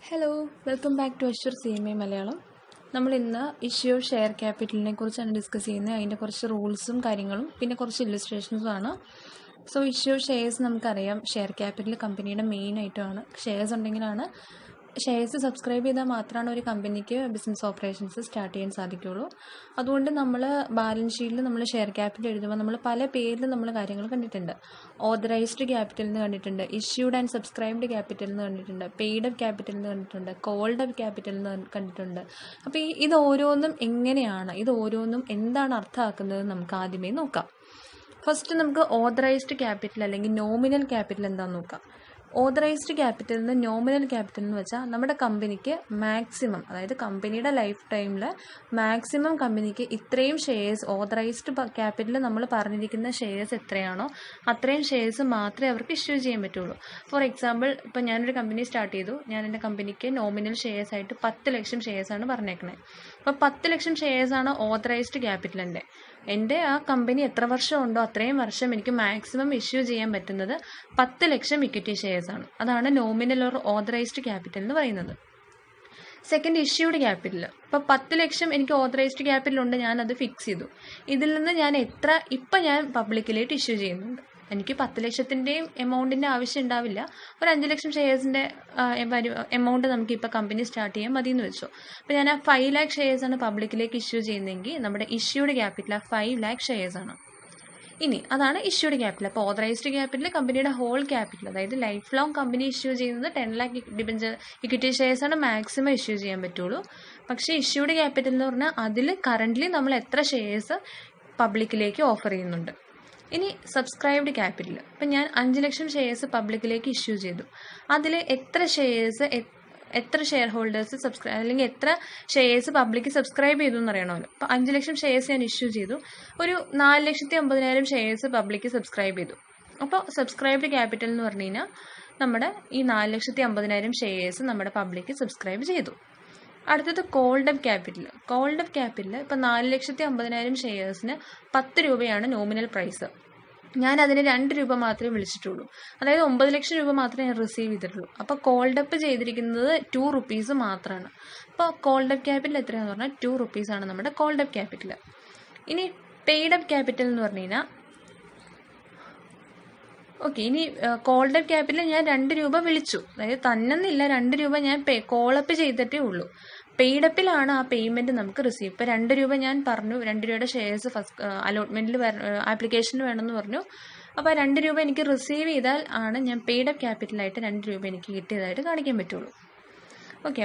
Hello welcome back to Ashwar CMA Malayalam. നമ്മൾ ഇന്ന് issue of share ക്യാപിറ്റലിനെ കുറിച്ചാണ് ഡിസ്കസ് ചെയ്യുന്നത്. അതിൻ്റെ കുറച്ച് റൂൾസും കാര്യങ്ങളും പിന്നെ കുറച്ച് ഇല്ലുസ്ട്രേഷൻസും ആണ്. സോ ഇഷ്യൂ ഓഫ് ഷെയർസ് നമുക്കറിയാം, ഷെയർ ക്യാപിറ്റൽ കമ്പനിയുടെ മെയിൻ ഐറ്റമാണ്. ഷെയർസ് ഉണ്ടെങ്കിലാണ് ഷെയർസ് സബ്സ്ക്രൈബ് ചെയ്താൽ മാത്രമാണ് ഒരു കമ്പനിക്ക് ബിസിനസ് ഓപ്പറേഷൻസ് സ്റ്റാർട്ട് ചെയ്യാൻ സാധിക്കുകയുള്ളൂ. അതുകൊണ്ട് നമ്മൾ ബാലൻസ് ഷീറ്റിൽ നമ്മൾ ഷെയർ ക്യാപിറ്റൽ എഴുതുമ്പോൾ നമ്മൾ പല പേരിൽ നമ്മൾ കാര്യങ്ങൾ കണ്ടിട്ടുണ്ട്. ഓതറൈസ്ഡ് ക്യാപിറ്റൽ എന്ന് കണ്ടിട്ടുണ്ട്, ഇഷ്യൂഡ് ആൻഡ് സബ്സ്ക്രൈബ്ഡ് ക്യാപിറ്റൽ എന്ന് കണ്ടിട്ടുണ്ട്, പെയ്ഡ് അപ്പ് ക്യാപിറ്റൽ എന്ന് കണ്ടിട്ടുണ്ട്, കോൾഡ് അപ്പ് ക്യാപിറ്റൽ എന്ന് കണ്ടിട്ടുണ്ട്. അപ്പോൾ ഇത് ഓരോന്നും എങ്ങനെയാണ്, ഇത് ഓരോന്നും എന്താണ് അർത്ഥമാക്കുന്നത് നമുക്ക് ആദ്യമേ നോക്കാം. ഫസ്റ്റ് നമുക്ക് ഓതറൈസ്ഡ് ക്യാപിറ്റൽ അല്ലെങ്കിൽ നോമിനൽ ക്യാപിറ്റൽ എന്താണെന്ന് നോക്കാം. ഓതറൈസ്ഡ് ക്യാപിറ്റൽ നിന്ന് നോമിനൽ ക്യാപിറ്റൽ എന്ന് വെച്ചാൽ നമ്മുടെ കമ്പനിക്ക് മാക്സിമം, അതായത് കമ്പനിയുടെ ലൈഫ് ടൈമിൽ മാക്സിമം കമ്പനിക്ക് ഇത്രയും ഷെയർസ്, ഓതറൈസ്ഡ് ക്യാപിറ്റൽ നമ്മൾ പറഞ്ഞിരിക്കുന്ന ഷെയർസ് എത്രയാണോ അത്രയും ഷെയർസ് മാത്രമേ അവർക്ക് ഇഷ്യൂ ചെയ്യാൻ പറ്റുള്ളൂ. ഫോർ എക്സാമ്പിൾ, ഇപ്പോൾ ഞാനൊരു കമ്പനി സ്റ്റാർട്ട് ചെയ്തു, ഞാൻ എൻ്റെ കമ്പനിക്ക് നോമിനൽ ഷെയർസ് ആയിട്ട് 10 ലക്ഷം ഷെയർസാണ് പറഞ്ഞേക്കണേ. അപ്പോൾ 10 ലക്ഷം ഷെയർസാണ് ഓതറൈസ്ഡ് ക്യാപിറ്റലിൻ്റെ. എൻ്റെ ആ കമ്പനി എത്ര വർഷം ഉണ്ടോ അത്രയും വർഷം എനിക്ക് മാക്സിമം ഇഷ്യൂ ചെയ്യാൻ പറ്റുന്നത് 10 ലക്ഷം ഇക്വിറ്റി ഷെയർസാണ്. അതാണ് നോമിനൽ ഓർ ഓതറൈസ്ഡ് ക്യാപിറ്റൽ എന്ന് പറയുന്നത്. Second, issued capital. ഇപ്പോൾ 10 ലക്ഷം എനിക്ക് ഓതറൈസ്ഡ് ക്യാപിറ്റൽ ഉണ്ട്, ഞാനത് ഫിക്സ് ചെയ്തു. ഇതിൽ നിന്ന് ഞാൻ ഇപ്പം ഞാൻ പബ്ലിക്കിലായിട്ട് ഇഷ്യൂ ചെയ്യുന്നുണ്ട്. എനിക്ക് 10 ലക്ഷത്തിൻ്റെയും എമൗണ്ടിൻ്റെ ആവശ്യം ഉണ്ടാവില്ല. ഒരു 5 ലക്ഷം ഷെയർസിൻ്റെ എമൗണ്ട് നമുക്കിപ്പോൾ കമ്പനി സ്റ്റാർട്ട് ചെയ്യാൻ മതി എന്ന് വെച്ചു. അപ്പോൾ ഞാൻ ആ 5 ലാക്ക് ഷെയർസാണ് പബ്ലിക്കിലേക്ക് ഇഷ്യൂ ചെയ്യുന്നതെങ്കിൽ നമ്മുടെ ഇഷ്യൂഡ് ക്യാപിറ്റൽ ആ 5 ലാക്ക് ഷെയർസാണ്. ഇനി അതാണ് ഇഷ്യൂഡ് ക്യാപിറ്റൽ. അപ്പോൾ ഓതറൈസ്ഡ് ക്യാപിറ്റൽ കമ്പനിയുടെ ഹോൾ ക്യാപിറ്റൽ, അതായത് ലൈഫ് ലോങ് കമ്പനി ഇഷ്യൂ ചെയ്യുന്നത് 10 ലാക്ക് ഇക്വിറ്റി ഷെയർസാണ് മാക്സിമം ഇഷ്യൂ ചെയ്യാൻ പറ്റുള്ളൂ. പക്ഷേ ഇഷ്യൂഡ് ക്യാപിറ്റൽ എന്ന് പറഞ്ഞാൽ അതിൽ കറൻ്റ്ലി നമ്മൾ എത്ര ഷെയർസ് പബ്ലിക്കിലേക്ക് ഓഫർ ചെയ്യുന്നുണ്ട്. ഇനി സബ്സ്ക്രൈബ്ഡ് ക്യാപിറ്റൽ. ഇപ്പം ഞാൻ 5 ലക്ഷം ഷെയർസ് പബ്ലിക്കിലേക്ക് ഇഷ്യൂ ചെയ്തു. അതിൽ എത്ര ഷെയർ ഹോൾഡേഴ്സ് അല്ലെങ്കിൽ എത്ര ഷെയർസ് പബ്ലിക്ക് സബ്സ്ക്രൈബ് ചെയ്തു എന്നറിയണമല്ലോ. അപ്പോൾ 5 ലക്ഷം ഷെയർസ് ഞാൻ ഇഷ്യൂ ചെയ്തു, ഒരു 4,50,000 ഷെയർസ് പബ്ലിക്ക് സബ്സ്ക്രൈബ് ചെയ്തു. അപ്പോൾ സബ്സ്ക്രൈബ്ഡ് ക്യാപിറ്റൽ എന്ന് പറഞ്ഞു കഴിഞ്ഞാൽ നമ്മുടെ ഈ 4,50,000 ഷെയർസ് നമ്മുടെ പബ്ലിക്ക് സബ്സ്ക്രൈബ് ചെയ്തു. അടുത്തത് called up capital. Called up capital ഇപ്പോൾ 4,50,000 ഷെയർസിന് 10 രൂപയാണ് നോമിനൽ പ്രൈസ്. ഞാൻ അതിന് 2 രൂപ മാത്രമേ വിളിച്ചിട്ടുള്ളൂ, അതായത് 9 ലക്ഷം രൂപ മാത്രമേ ഞാൻ റിസീവ് ചെയ്തിട്ടുള്ളൂ. അപ്പോൾ കോൾഡ് അപ്പ് ചെയ്തിരിക്കുന്നത് 2 റുപ്പീസ് മാത്രമാണ്. അപ്പോൾ കോൾഡ് അപ്പ് ക്യാപിറ്റൽ എത്രയാണെന്ന് പറഞ്ഞാൽ 2 റുപ്പീസാണ് നമ്മുടെ കോൾഡ് അപ്പ് ക്യാപിറ്റൽ. ഇനി പെയ്ഡ് അപ്പ് ക്യാപിറ്റൽ എന്ന് പറഞ്ഞു കഴിഞ്ഞാൽ ഇനി കോൾഡ് അപ്പ് ക്യാപിറ്റൽ ഞാൻ 2 രൂപ വിളിച്ചു, അതായത് തന്നെന്നില്ല, 2 രൂപ ഞാൻ കോളപ്പ് ചെയ്തിട്ടേ ഉള്ളൂ. പെയ്ഡപ്പിലാണ് ആ പേയ്മെൻറ്റ് നമുക്ക് റിസീവ്. ഇപ്പോൾ 2 രൂപ ഞാൻ പറഞ്ഞു, 2 രൂപയുടെ ഷെയർസ് ഫസ്റ്റ് അലോട്ട്മെൻറ്റിൽ ആപ്ലിക്കേഷന് വേണമെന്ന് പറഞ്ഞു. അപ്പോൾ 2 രൂപ എനിക്ക് റിസീവ് ചെയ്താൽ ആണ് ഞാൻ പെയ്ഡപ്പ് ക്യാപിറ്റലായിട്ട് 2 രൂപ എനിക്ക് കിട്ടിയതായിട്ട് കാണിക്കാൻ പറ്റുള്ളൂ.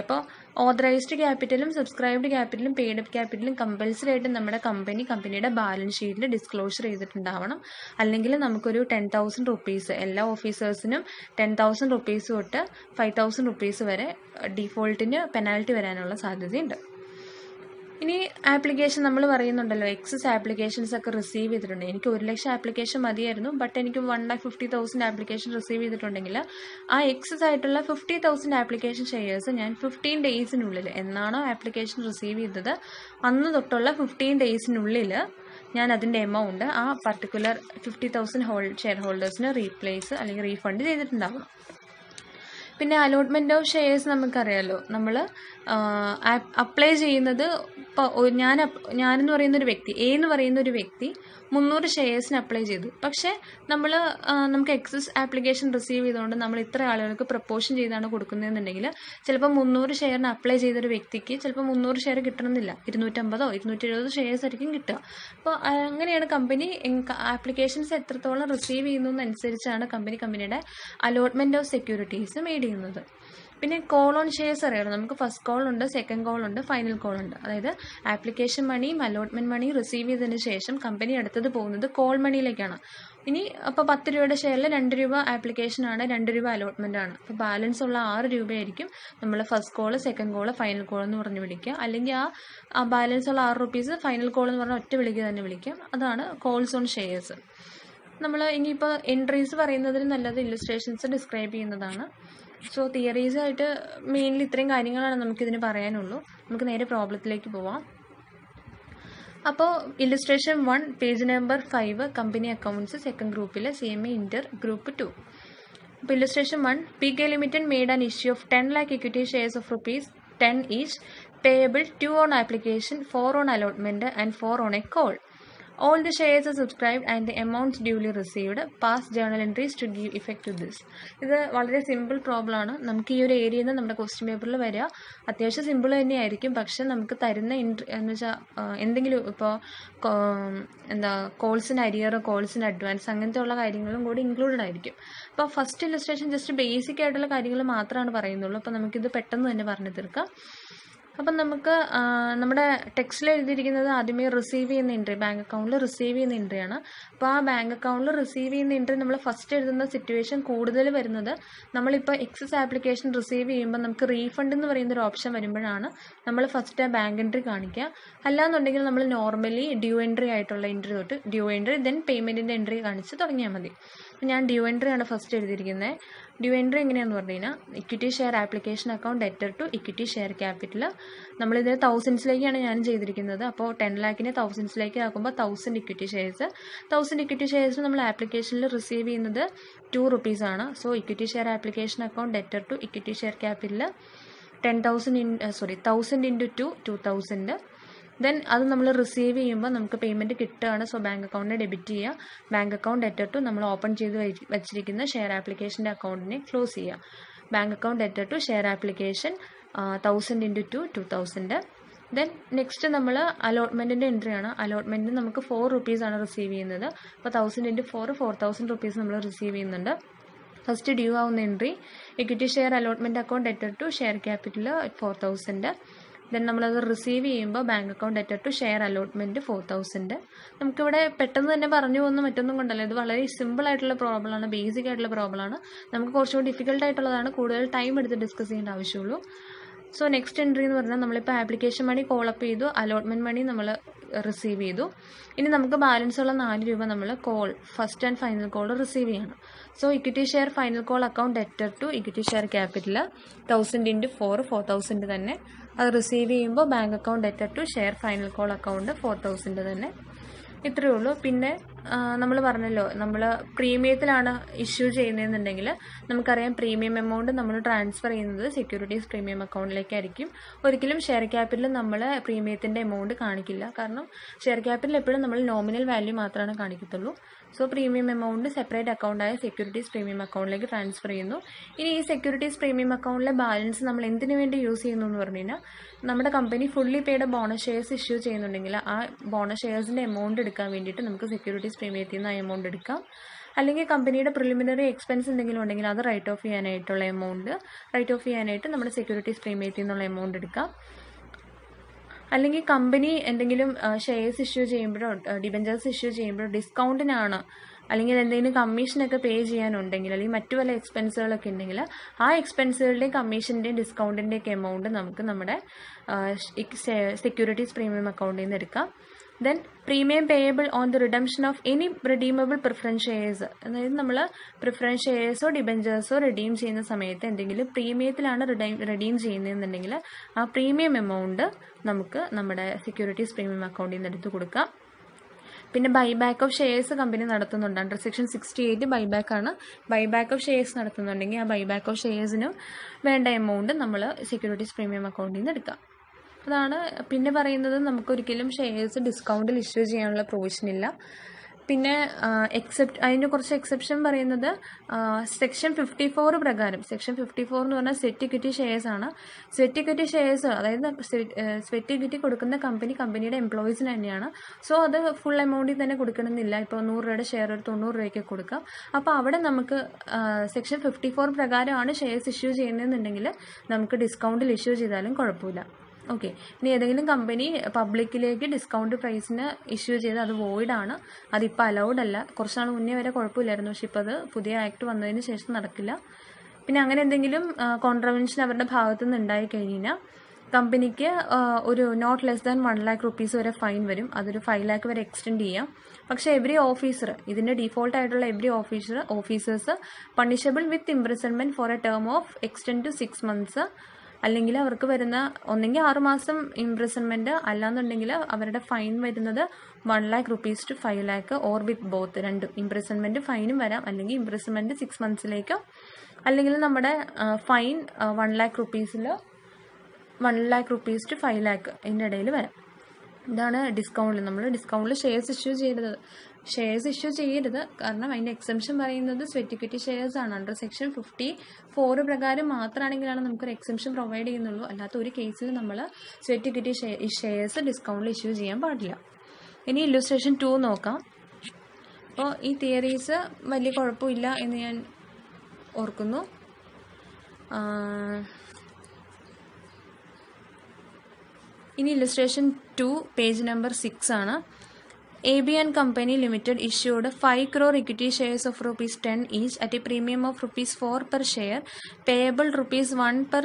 അപ്പോൾ ഓതറൈസ്ഡ് ക്യാപിറ്റലും സബ്സ്ക്രൈബ്ഡ് ക്യാപിറ്റലും പെയ്ഡപ്പ് ക്യാപിറ്റലും കമ്പൽസറി ആയിട്ട് നമ്മുടെ കമ്പനിയുടെ ബാലൻസ് ഷീറ്റിൽ ഡിസ്ക്ലോഷർ ചെയ്തിട്ടുണ്ടാവണം. അല്ലെങ്കിൽ നമുക്കൊരു 10,000 റുപ്പീസ്, എല്ലാ ഓഫീസേഴ്സിനും 10,000 റുപ്പീസ് തൊട്ട് 5,000 റുപ്പീസ് വരെ ഡിഫോൾട്ടിന് പെനാൽറ്റി വരാനുള്ള സാധ്യതയുണ്ട്. ഇനി ആപ്ലിക്കേഷൻ നമ്മൾ പറയുന്നുണ്ടല്ലോ, എക്സസ് ആപ്ലിക്കേഷൻസ് ഒക്കെ റിസീവ് ചെയ്തിട്ടുണ്ട്. എനിക്ക് 1 ലക്ഷം ആപ്ലിക്കേഷൻ മതിയായിരുന്നു, ബട്ട് എനിക്ക് 1,50,000 ആപ്ലിക്കേഷൻ റിസീവ് ചെയ്തിട്ടുണ്ടെങ്കിൽ ആ എക്സസ് ആയിട്ടുള്ള 50,000 ആപ്ലിക്കേഷൻ ഷെയർസ് ഞാൻ 15 ഡേയ്സിനുള്ളിൽ, എന്നാണോ ആപ്ലിക്കേഷൻ റിസീവ് ചെയ്തത് അന്ന് തൊട്ടുള്ള 15 ഡേയ്സിനുള്ളിൽ ഞാൻ അതിൻ്റെ എമൗണ്ട് ആ പർട്ടിക്കുലർ 50,000 ഷെയർ ഹോൾഡേഴ്സിന് റീപ്ലേസ് അല്ലെങ്കിൽ റീഫണ്ട് ചെയ്തിട്ടുണ്ടാവണം. പിന്നെ അലോട്ട്മെൻറ്റ് ഓഫ് ഷെയർസ് നമുക്കറിയാമല്ലോ, നമ്മൾ അപ്ലൈ ചെയ്യുന്നത് ഇപ്പോൾ ഞാനെന്ന് പറയുന്നൊരു വ്യക്തി, എ എന്ന് പറയുന്നൊരു വ്യക്തി 300 ഷെയർസിന് അപ്ലൈ ചെയ്തു. പക്ഷേ നമുക്ക് എക്സസ് ആപ്ലിക്കേഷൻ റിസീവ് ചെയ്തുകൊണ്ട് നമ്മൾ ഇത്ര ആളുകൾക്ക് പ്രപ്പോഷൻ ചെയ്താണ് കൊടുക്കുന്നതെന്നുണ്ടെങ്കിൽ ചിലപ്പോൾ 300 ഷെയറിന് അപ്ലൈ ചെയ്തൊരു വ്യക്തിക്ക് ചിലപ്പോൾ 300 ഷെയർ കിട്ടണമെന്നില്ല, 250 270 ഷെയർസ് ആയിരിക്കും കിട്ടുക. അപ്പോൾ അങ്ങനെയാണ് കമ്പനി ആപ്ലിക്കേഷൻസ് എത്രത്തോളം റിസീവ് ചെയ്യുന്നതനുസരിച്ചാണ് കമ്പനിയുടെ അലോട്ട്മെൻറ്റ് ഓഫ് സെക്യൂരിറ്റീസ് മെയ്ഡ് ചെയ്യുന്നത്. പിന്നെ കോൾ ഓൺ ഷെയർസ് അറിയാമല്ലോ, നമുക്ക് ഫസ്റ്റ് കോൾ ഉണ്ട്, സെക്കൻഡ് കോൾ ഉണ്ട്, ഫൈനൽ കോൾ ഉണ്ട്. അതായത് ആപ്ലിക്കേഷൻ മണിയും അലോട്ട്മെൻറ്റ് മണിയും റിസീവ് ചെയ്തതിന് ശേഷം കമ്പനി അടുത്തത് പോകുന്നത് കോൾ മണിയിലേക്കാണ്. ഇനി അപ്പോൾ 10 രൂപയുടെ ഷെയറിൽ 2 രൂപ ആപ്ലിക്കേഷനാണ്, 2 രൂപ അലോട്ട്മെൻറ്റാണ്. അപ്പോൾ ബാലൻസ് ഉള്ള 6 രൂപയായിരിക്കും നമ്മൾ first call, second call, final call എന്ന് പറഞ്ഞ് വിളിക്കുക. അല്ലെങ്കിൽ ആ ബാലൻസ് ഉള്ള 6 റുപ്പീസ് ഫൈനൽ കോൾ എന്ന് പറഞ്ഞാൽ ഒറ്റ വിളിക്കുക തന്നെ വിളിക്കാം. അതാണ് കോൾസ് ഓൺ ഷെയർസ്. നമ്മൾ ഇനിയിപ്പോൾ എൻട്രീസ് പറയുന്നതിന് നല്ലത് ഇല്ലുസ്ട്രേഷൻസ് ഡിസ്ക്രൈബ് ചെയ്യുന്നതാണ്. സോ തിയറീസായിട്ട് മെയിൻലി ഇത്രയും കാര്യങ്ങളാണ് നമുക്കിതിന് പറയാനുള്ളൂ. നമുക്ക് നേരെ പ്രോബ്ലത്തിലേക്ക് പോവാം. അപ്പോൾ illustration 1 page number 5 company accounts second ഗ്രൂപ്പിൽ CMA ഇൻ്റർ ഗ്രൂപ്പ് 2. അപ്പോൾ illustration 1, PK Limited made an issue of 10 lakh equity shares of rupees 10 each, payable 2 on application, 4 on allotment and 4 on a call. All the shares are subscribed and the amounts duly received. Past journal entries to give effect to this. ഇത് വളരെ simple problem ആണ്. നമുക്ക് ഈ ഒരു ഏരിയയിൽ നിന്ന് നമ്മുടെ question പേപ്പറിൽ വരിക അത്യാവശ്യം സിമ്പിൾ തന്നെയായിരിക്കും. പക്ഷെ നമുക്ക് തരുന്ന എന്ന് വെച്ചാൽ എന്തെങ്കിലും ഇപ്പോൾ കോൾസിന് അരിയർ, കോൾസിന് അഡ്വാൻസ് അങ്ങനത്തെ ഉള്ള കാര്യങ്ങളും കൂടി ഇൻക്ലൂഡഡ് ആയിരിക്കും. അപ്പോൾ ഫസ്റ്റ് ഇല്ലസ്ട്രേഷൻ ജസ്റ്റ് ബേസിക് ആയിട്ടുള്ള കാര്യങ്ങൾ മാത്രമാണ് പറയുന്നുള്ളൂ. അപ്പോൾ നമുക്കിത് പെട്ടെന്ന് തന്നെ പറഞ്ഞു തീർക്കാം. അപ്പം നമുക്ക് നമ്മുടെ ടെക്സ്റ്റിൽ എഴുതിയിരിക്കുന്നത് ആദ്യമേ റിസീവ് ചെയ്യുന്ന എൻട്രി, ബാങ്ക് അക്കൗണ്ടിൽ റിസീവ് ചെയ്യുന്ന എൻട്രിയാണ്. അപ്പോൾ ആ ബാങ്ക് അക്കൗണ്ടിൽ റിസീവ് ചെയ്യുന്ന എൻട്രി നമ്മൾ ഫസ്റ്റ് എഴുതുന്ന സിറ്റുവേഷൻ കൂടുതൽ വരുന്നത് നമ്മളിപ്പോൾ എക്സസ് ആപ്ലിക്കേഷൻ റിസീവ് ചെയ്യുമ്പോൾ നമുക്ക് റീഫണ്ട് എന്ന് പറയുന്നൊരു ഓപ്ഷൻ വരുമ്പോഴാണ് നമ്മൾ ഫസ്റ്റ് ആ ബാങ്ക് എൻട്രി കാണിക്കുക. അല്ലാന്നുണ്ടെങ്കിൽ നമ്മൾ നോർമലി ഡ്യൂ എൻട്രി ആയിട്ടുള്ള എൻട്രി തൊട്ട് ഡ്യൂ എൻട്രി ദെൻ പേയ്മെൻറ്റിൻ്റെ എൻട്രി കാണിച്ച് തുടങ്ങിയാൽ മതി. ഞാൻ ഡ്യൂ എൻട്രി ആണ് ഫസ്റ്റ് എഴുതിയിരിക്കുന്നത്. ഡ്യൂ എൻട്രി എങ്ങനെയാണെന്ന് പറഞ്ഞു കഴിഞ്ഞാൽ equity share application account debtor to equity share capital. നമ്മളിത് തൗസൻഡ്സിലേക്കാണ് ഞാൻ ചെയ്തിരിക്കുന്നത്. അപ്പോൾ 10 ലാഖിനെ തൗസൻഡ്സിലേക്ക് ആക്കുമ്പോൾ 1000 ഇക്വിറ്റി ഷെയർസ്. 1000 ഇക്വിറ്റി ഷെയർസ് നമ്മൾ ആപ്ലിക്കേഷനിൽ റിസീവ് ചെയ്യുന്നത് 2 rupees ആണ്. So equity share application account debtor to equity share capital 1000 into 2 2000. Then അത് നമ്മൾ റിസീവ് ചെയ്യുമ്പോൾ നമുക്ക് പേയ്മെൻറ്റ് കിട്ടുകയാണ്. സോ ബാങ്ക് അക്കൗണ്ടിനെ ഡെബിറ്റ് ചെയ്യുക. ബാങ്ക് അക്കൗണ്ട് ഡെറ്റർ ടു നമ്മൾ ഓപ്പൺ ചെയ്ത് വെച്ചിരിക്കുന്ന ഷെയർ ആപ്ലിക്കേഷൻ്റെ അക്കൗണ്ടിനെ ക്ലോസ് ചെയ്യുക. Bank account debtor to share application 1000 into 2 2000. Then next നമ്മൾ അലോട്ട്മെൻറ്റിൻ്റെ എൻട്രിയാണ്. അലോട്ട്മെൻറ്റിന് നമുക്ക് 4 rupees ആണ് റിസീവ് ചെയ്യുന്നത്. അപ്പോൾ 1000 into 4 4000 rupees നമ്മൾ റിസീവ് ചെയ്യുന്നുണ്ട്. ഫസ്റ്റ് ഡ്യൂ ആവുന്ന entry equity share allotment account debtor to share capital 4000. Then നമ്മളത് റിസീവ് ചെയ്യുമ്പോൾ bank account debtor to share allotment 4000. നമുക്കിവിടെ പെട്ടെന്ന് തന്നെ പറഞ്ഞു പോകുന്ന മറ്റൊന്നും കൊണ്ടല്ല. ഇത് വളരെ സിമ്പിൾ ആയിട്ടുള്ള പ്രോബ്ലമാണ്, ബേസിക് ആയിട്ടുള്ള പ്രോബ്ലമാണ്. നമുക്ക് കുറച്ചുകൂടി ഡിഫിക്കൽട്ട് ആയിട്ടുള്ളതാണ്, കൂടുതൽ ടൈം എടുത്ത് ഡിസ്കസ് ചെയ്യേണ്ട ആവശ്യമുള്ളൂ. സോ നെക്സ്റ്റ് എൻട്രി എന്ന് പറഞ്ഞാൽ നമ്മളിപ്പോൾ ആപ്ലിക്കേഷൻ മണി കോളപ്പ് ചെയ്തു, അലോട്ട്മെൻറ്റ് മണി നമ്മൾ റിസീവ് ചെയ്തു. ഇനി നമുക്ക് ബാലൻസ് ഉള്ള 4 രൂപ നമ്മൾ call first and final call receive ചെയ്യണം. So equity share final call account debtor to equity share capital 1000 into 4 4000 തന്നെ. അത് റിസീവ് ചെയ്യുമ്പോൾ bank account debtor to share final call account 4000 തന്നെ. ഇത്രയേ ഉള്ളൂ. പിന്നെ നമ്മൾ പറഞ്ഞല്ലോ നമ്മൾ പ്രീമിയത്തിലാണ് ഇഷ്യൂ ചെയ്യുന്നതെന്നുണ്ടെങ്കിൽ നമുക്കറിയാം പ്രീമിയം എമൗണ്ട് നമ്മൾ ട്രാൻസ്ഫർ ചെയ്യുന്നത് സെക്യൂരിറ്റീസ് പ്രീമിയം അക്കൗണ്ടിലേക്കായിരിക്കും. ഒരിക്കലും ഷെയർ ക്യാപിറ്റൽ നമ്മൾ പ്രീമിയത്തിൻ്റെ എമൗണ്ട് കാണിക്കില്ല. കാരണം ഷെയർ ക്യാപിറ്റൽ എപ്പോഴും നമ്മൾ നോമിനൽ വാല്യൂ മാത്രമാണ് കാണിക്കത്തുള്ളൂ. സോ പ്രീമിയം എമൗണ്ട് സെപ്പറേറ്റ് അക്കൗണ്ടായ സെക്യൂരിറ്റീസ് പ്രീമിയം അക്കൗണ്ടിലേക്ക് ട്രാൻസ്ഫർ ചെയ്യുന്നു. ഇനി ഈ സെക്യൂരിറ്റീസ് പ്രീമിയം അക്കൗണ്ടിലെ ബാലൻസ് നമ്മൾ എന്തിനു വേണ്ടി യൂസ് ചെയ്യുന്നു എന്ന് പറഞ്ഞു കഴിഞ്ഞാൽ നമ്മുടെ company fully paid bonus shares issue ചെയ്യുന്നുണ്ടെങ്കിൽ ആ ബോണസ് ഷെയർസിൻ്റെ എമൗണ്ട് എടുക്കാൻ വേണ്ടിയിട്ട് നമുക്ക് സെക്യൂരിറ്റീസ് പ്രീമിയത്തിൽ നിന്ന് ആ എമൗണ്ട് എടുക്കാം. അല്ലെങ്കിൽ കമ്പനിയുടെ പ്രിലിമിനറി എക്സ്പെൻസ് എന്തെങ്കിലും ഉണ്ടെങ്കിൽ അത് റൈറ്റ് ഓഫ് ചെയ്യാനായിട്ട് നമ്മുടെ സെക്യൂരിറ്റീസ് പ്രീമിയത്തിൽ നിന്നുള്ള എമൗണ്ട് എടുക്കാം. അല്ലെങ്കിൽ കമ്പനി എന്തെങ്കിലും ഷെയർസ് ഇഷ്യൂ ചെയ്യുമ്പോഴോ ഡിബഞ്ചേഴ്സ് ഇഷ്യൂ ചെയ്യുമ്പോഴോ ഡിസ്കൗണ്ടിനാണ് അല്ലെങ്കിൽ എന്തെങ്കിലും കമ്മീഷനൊക്കെ പേ ചെയ്യാനുണ്ടെങ്കിൽ അല്ലെങ്കിൽ മറ്റു വല്ല എക്സ്പെൻസുകളൊക്കെ ഉണ്ടെങ്കിൽ ആ എക്സ്പെൻസുകളുടെയും കമ്മീഷൻ്റെയും ഡിസ്കൗണ്ടിൻ്റെയൊക്കെ എമൗണ്ട് നമുക്ക് നമ്മുടെ സെക്യൂരിറ്റീസ് പ്രീമിയം അക്കൗണ്ടിൽ നിന്ന് എടുക്കാം. Then premium payable on the redemption of any redeemable preference shares. അതായത് നമ്മൾ പ്രിഫറൻസ് ഷെയർസോ ഡിബഞ്ചേഴ്സോ റിഡീം ചെയ്യുന്ന സമയത്ത് എന്തെങ്കിലും പ്രീമിയത്തിലാണ് റിഡീം ചെയ്യുന്നതെന്നുണ്ടെങ്കിൽ ആ പ്രീമിയം എമൗണ്ട് നമുക്ക് നമ്മുടെ സെക്യൂരിറ്റീസ് പ്രീമിയം അക്കൗണ്ടിൽ നിന്ന് എടുത്ത് കൊടുക്കാം. പിന്നെ ബൈബാക്ക് ഓഫ് ഷെയർസ് കമ്പനി നടത്തുന്നുണ്ട്. അണ്ടർ സെക്ഷൻ 68 ബൈബാക്കാണ്. ബൈബാക്ക് ഓഫ് ഷെയർസ് നടത്തുന്നുണ്ടെങ്കിൽ ആ ബൈബാക്ക് ഓഫ് ഷെയർസിന് വേണ്ട എമൗണ്ട് നമ്മൾ സെക്യൂരിറ്റീസ് പ്രീമിയം അക്കൗണ്ടിൽ നിന്ന് എടുക്കാം. അതാണ്. പിന്നെ പറയുന്നത് നമുക്കൊരിക്കലും ഷെയർസ് ഡിസ്കൗണ്ടിൽ ഇഷ്യൂ ചെയ്യാനുള്ള പ്രൊവിഷൻ ഇല്ല. പിന്നെ അതിൻ്റെ കുറച്ച് എക്സെപ്ഷൻ പറയുന്നത് സെക്ഷൻ 54 പ്രകാരം. സെക്ഷൻ 54 എന്ന് പറഞ്ഞാൽ സ്വെറ്റ് ഇക്വിറ്റി ഷെയർസ് ആണ്. സ്വെറ്റ് ഇക്വിറ്റി ഷെയർസ് അതായത് സ്വെറ്റ് ഇക്വിറ്റി കൊടുക്കുന്ന കമ്പനിയുടെ എംപ്ലോയീസിന് തന്നെയാണ്. സോ അത് ഫുൾ എമൗണ്ടിൽ തന്നെ കൊടുക്കണമെന്നില്ല. ഇപ്പോൾ 100 രൂപയുടെ ഷെയർ ഒരു 90 രൂപയ്ക്ക് കൊടുക്കാം. അപ്പോൾ അവിടെ നമുക്ക് സെക്ഷൻ 54 പ്രകാരമാണ് ഷെയർസ് ഇഷ്യൂ ചെയ്യുന്നതെന്നുണ്ടെങ്കിൽ നമുക്ക് ഡിസ്കൗണ്ടിൽ ഇഷ്യൂ ചെയ്താലും കുഴപ്പമില്ല. ഓക്കെ. ഇനി ഏതെങ്കിലും കമ്പനി പബ്ലിക്കിലേക്ക് ഡിസ്കൗണ്ട് പ്രൈസിന് ഇഷ്യൂ ചെയ്ത് അത് വോയിഡാണ്, അതിപ്പോൾ അലൗഡ് അല്ല. കുറച്ച് നാൾ മുന്നേ വരെ കുഴപ്പമില്ലായിരുന്നു, പക്ഷെ ഇപ്പോൾ അത് പുതിയ ആക്ട് വന്നതിന് ശേഷം നടക്കില്ല. പിന്നെ അങ്ങനെ എന്തെങ്കിലും കോൺട്രവെൻഷൻ അവരുടെ ഭാഗത്തു നിന്ന് ഉണ്ടായി കഴിഞ്ഞാൽ കമ്പനിക്ക് ഒരു not less than 1 lakh rupees വരെ ഫൈൻ വരും. അതൊരു 5 lakh വരെ എക്സ്റ്റെൻഡ് ചെയ്യാം. പക്ഷേ എവറി ഓഫീസർ, ഇതിൻ്റെ ഡീഫോൾട്ട് ആയിട്ടുള്ള every officers punishable with imprisonment for a term of extend to 6 months അല്ലെങ്കിൽ അവർക്ക് വരുന്ന ഒന്നെങ്കിൽ 6 മാസം ഇംപ്രിസൺമെൻറ്റ്, അല്ലാന്നുണ്ടെങ്കിൽ അവരുടെ ഫൈൻ വരുന്നത് 1 lakh rupees to 5 lakh or with both, രണ്ടും. ഇംപ്രിസൺമെൻറ്റ് ഫൈനും വരാം, അല്ലെങ്കിൽ ഇംപ്രിസൺമെൻറ്റ് 6 monthsലേക്കോ, അല്ലെങ്കിൽ നമ്മുടെ fine 1 lakh rupees to 5 lakh ഇതിൻ്റെ ഇടയിൽ വരാം. ഇതാണ് ഡിസ്കൗണ്ടിൽ. നമ്മൾ ഡിസ്കൗണ്ടിൽ ഷെയർസ് ഇഷ്യൂ ചെയ്യരുത്. കാരണം അതിൻ്റെ എക്സംഷൻ പറയുന്നത് സ്വെറ്റ് ഇക്വിറ്റി ഷെയർസ് ആണ്. അണ്ടർ സെക്ഷൻ 54 പ്രകാരം മാത്രമാണെങ്കിലാണ് നമുക്കൊരു എക്സംഷൻ പ്രൊവൈഡ് ചെയ്യുന്നുള്ളൂ. അല്ലാത്ത ഒരു കേസിൽ നമ്മൾ സ്വെറ്റ് ഇക്വിറ്റി ഷെയർസ് ഡിസ്കൗണ്ടിൽ ഇഷ്യൂ ചെയ്യാൻ പാടില്ല. ഇനി ഇല്ലുസ്ട്രേഷൻ 2 നോക്കാം. അപ്പോൾ ഈ തിയറീസ് വലിയ കുഴപ്പമില്ല എന്ന് ഞാൻ ഓർക്കുന്നു. ഇനി ഇല്ലുസ്ട്രേഷൻ 2 പേജ് നമ്പർ 6 ആണ്. AB and Company Limited issued 5 crore equity shares of ₹10 each at a premium of ₹4 per share, payable ₹1 per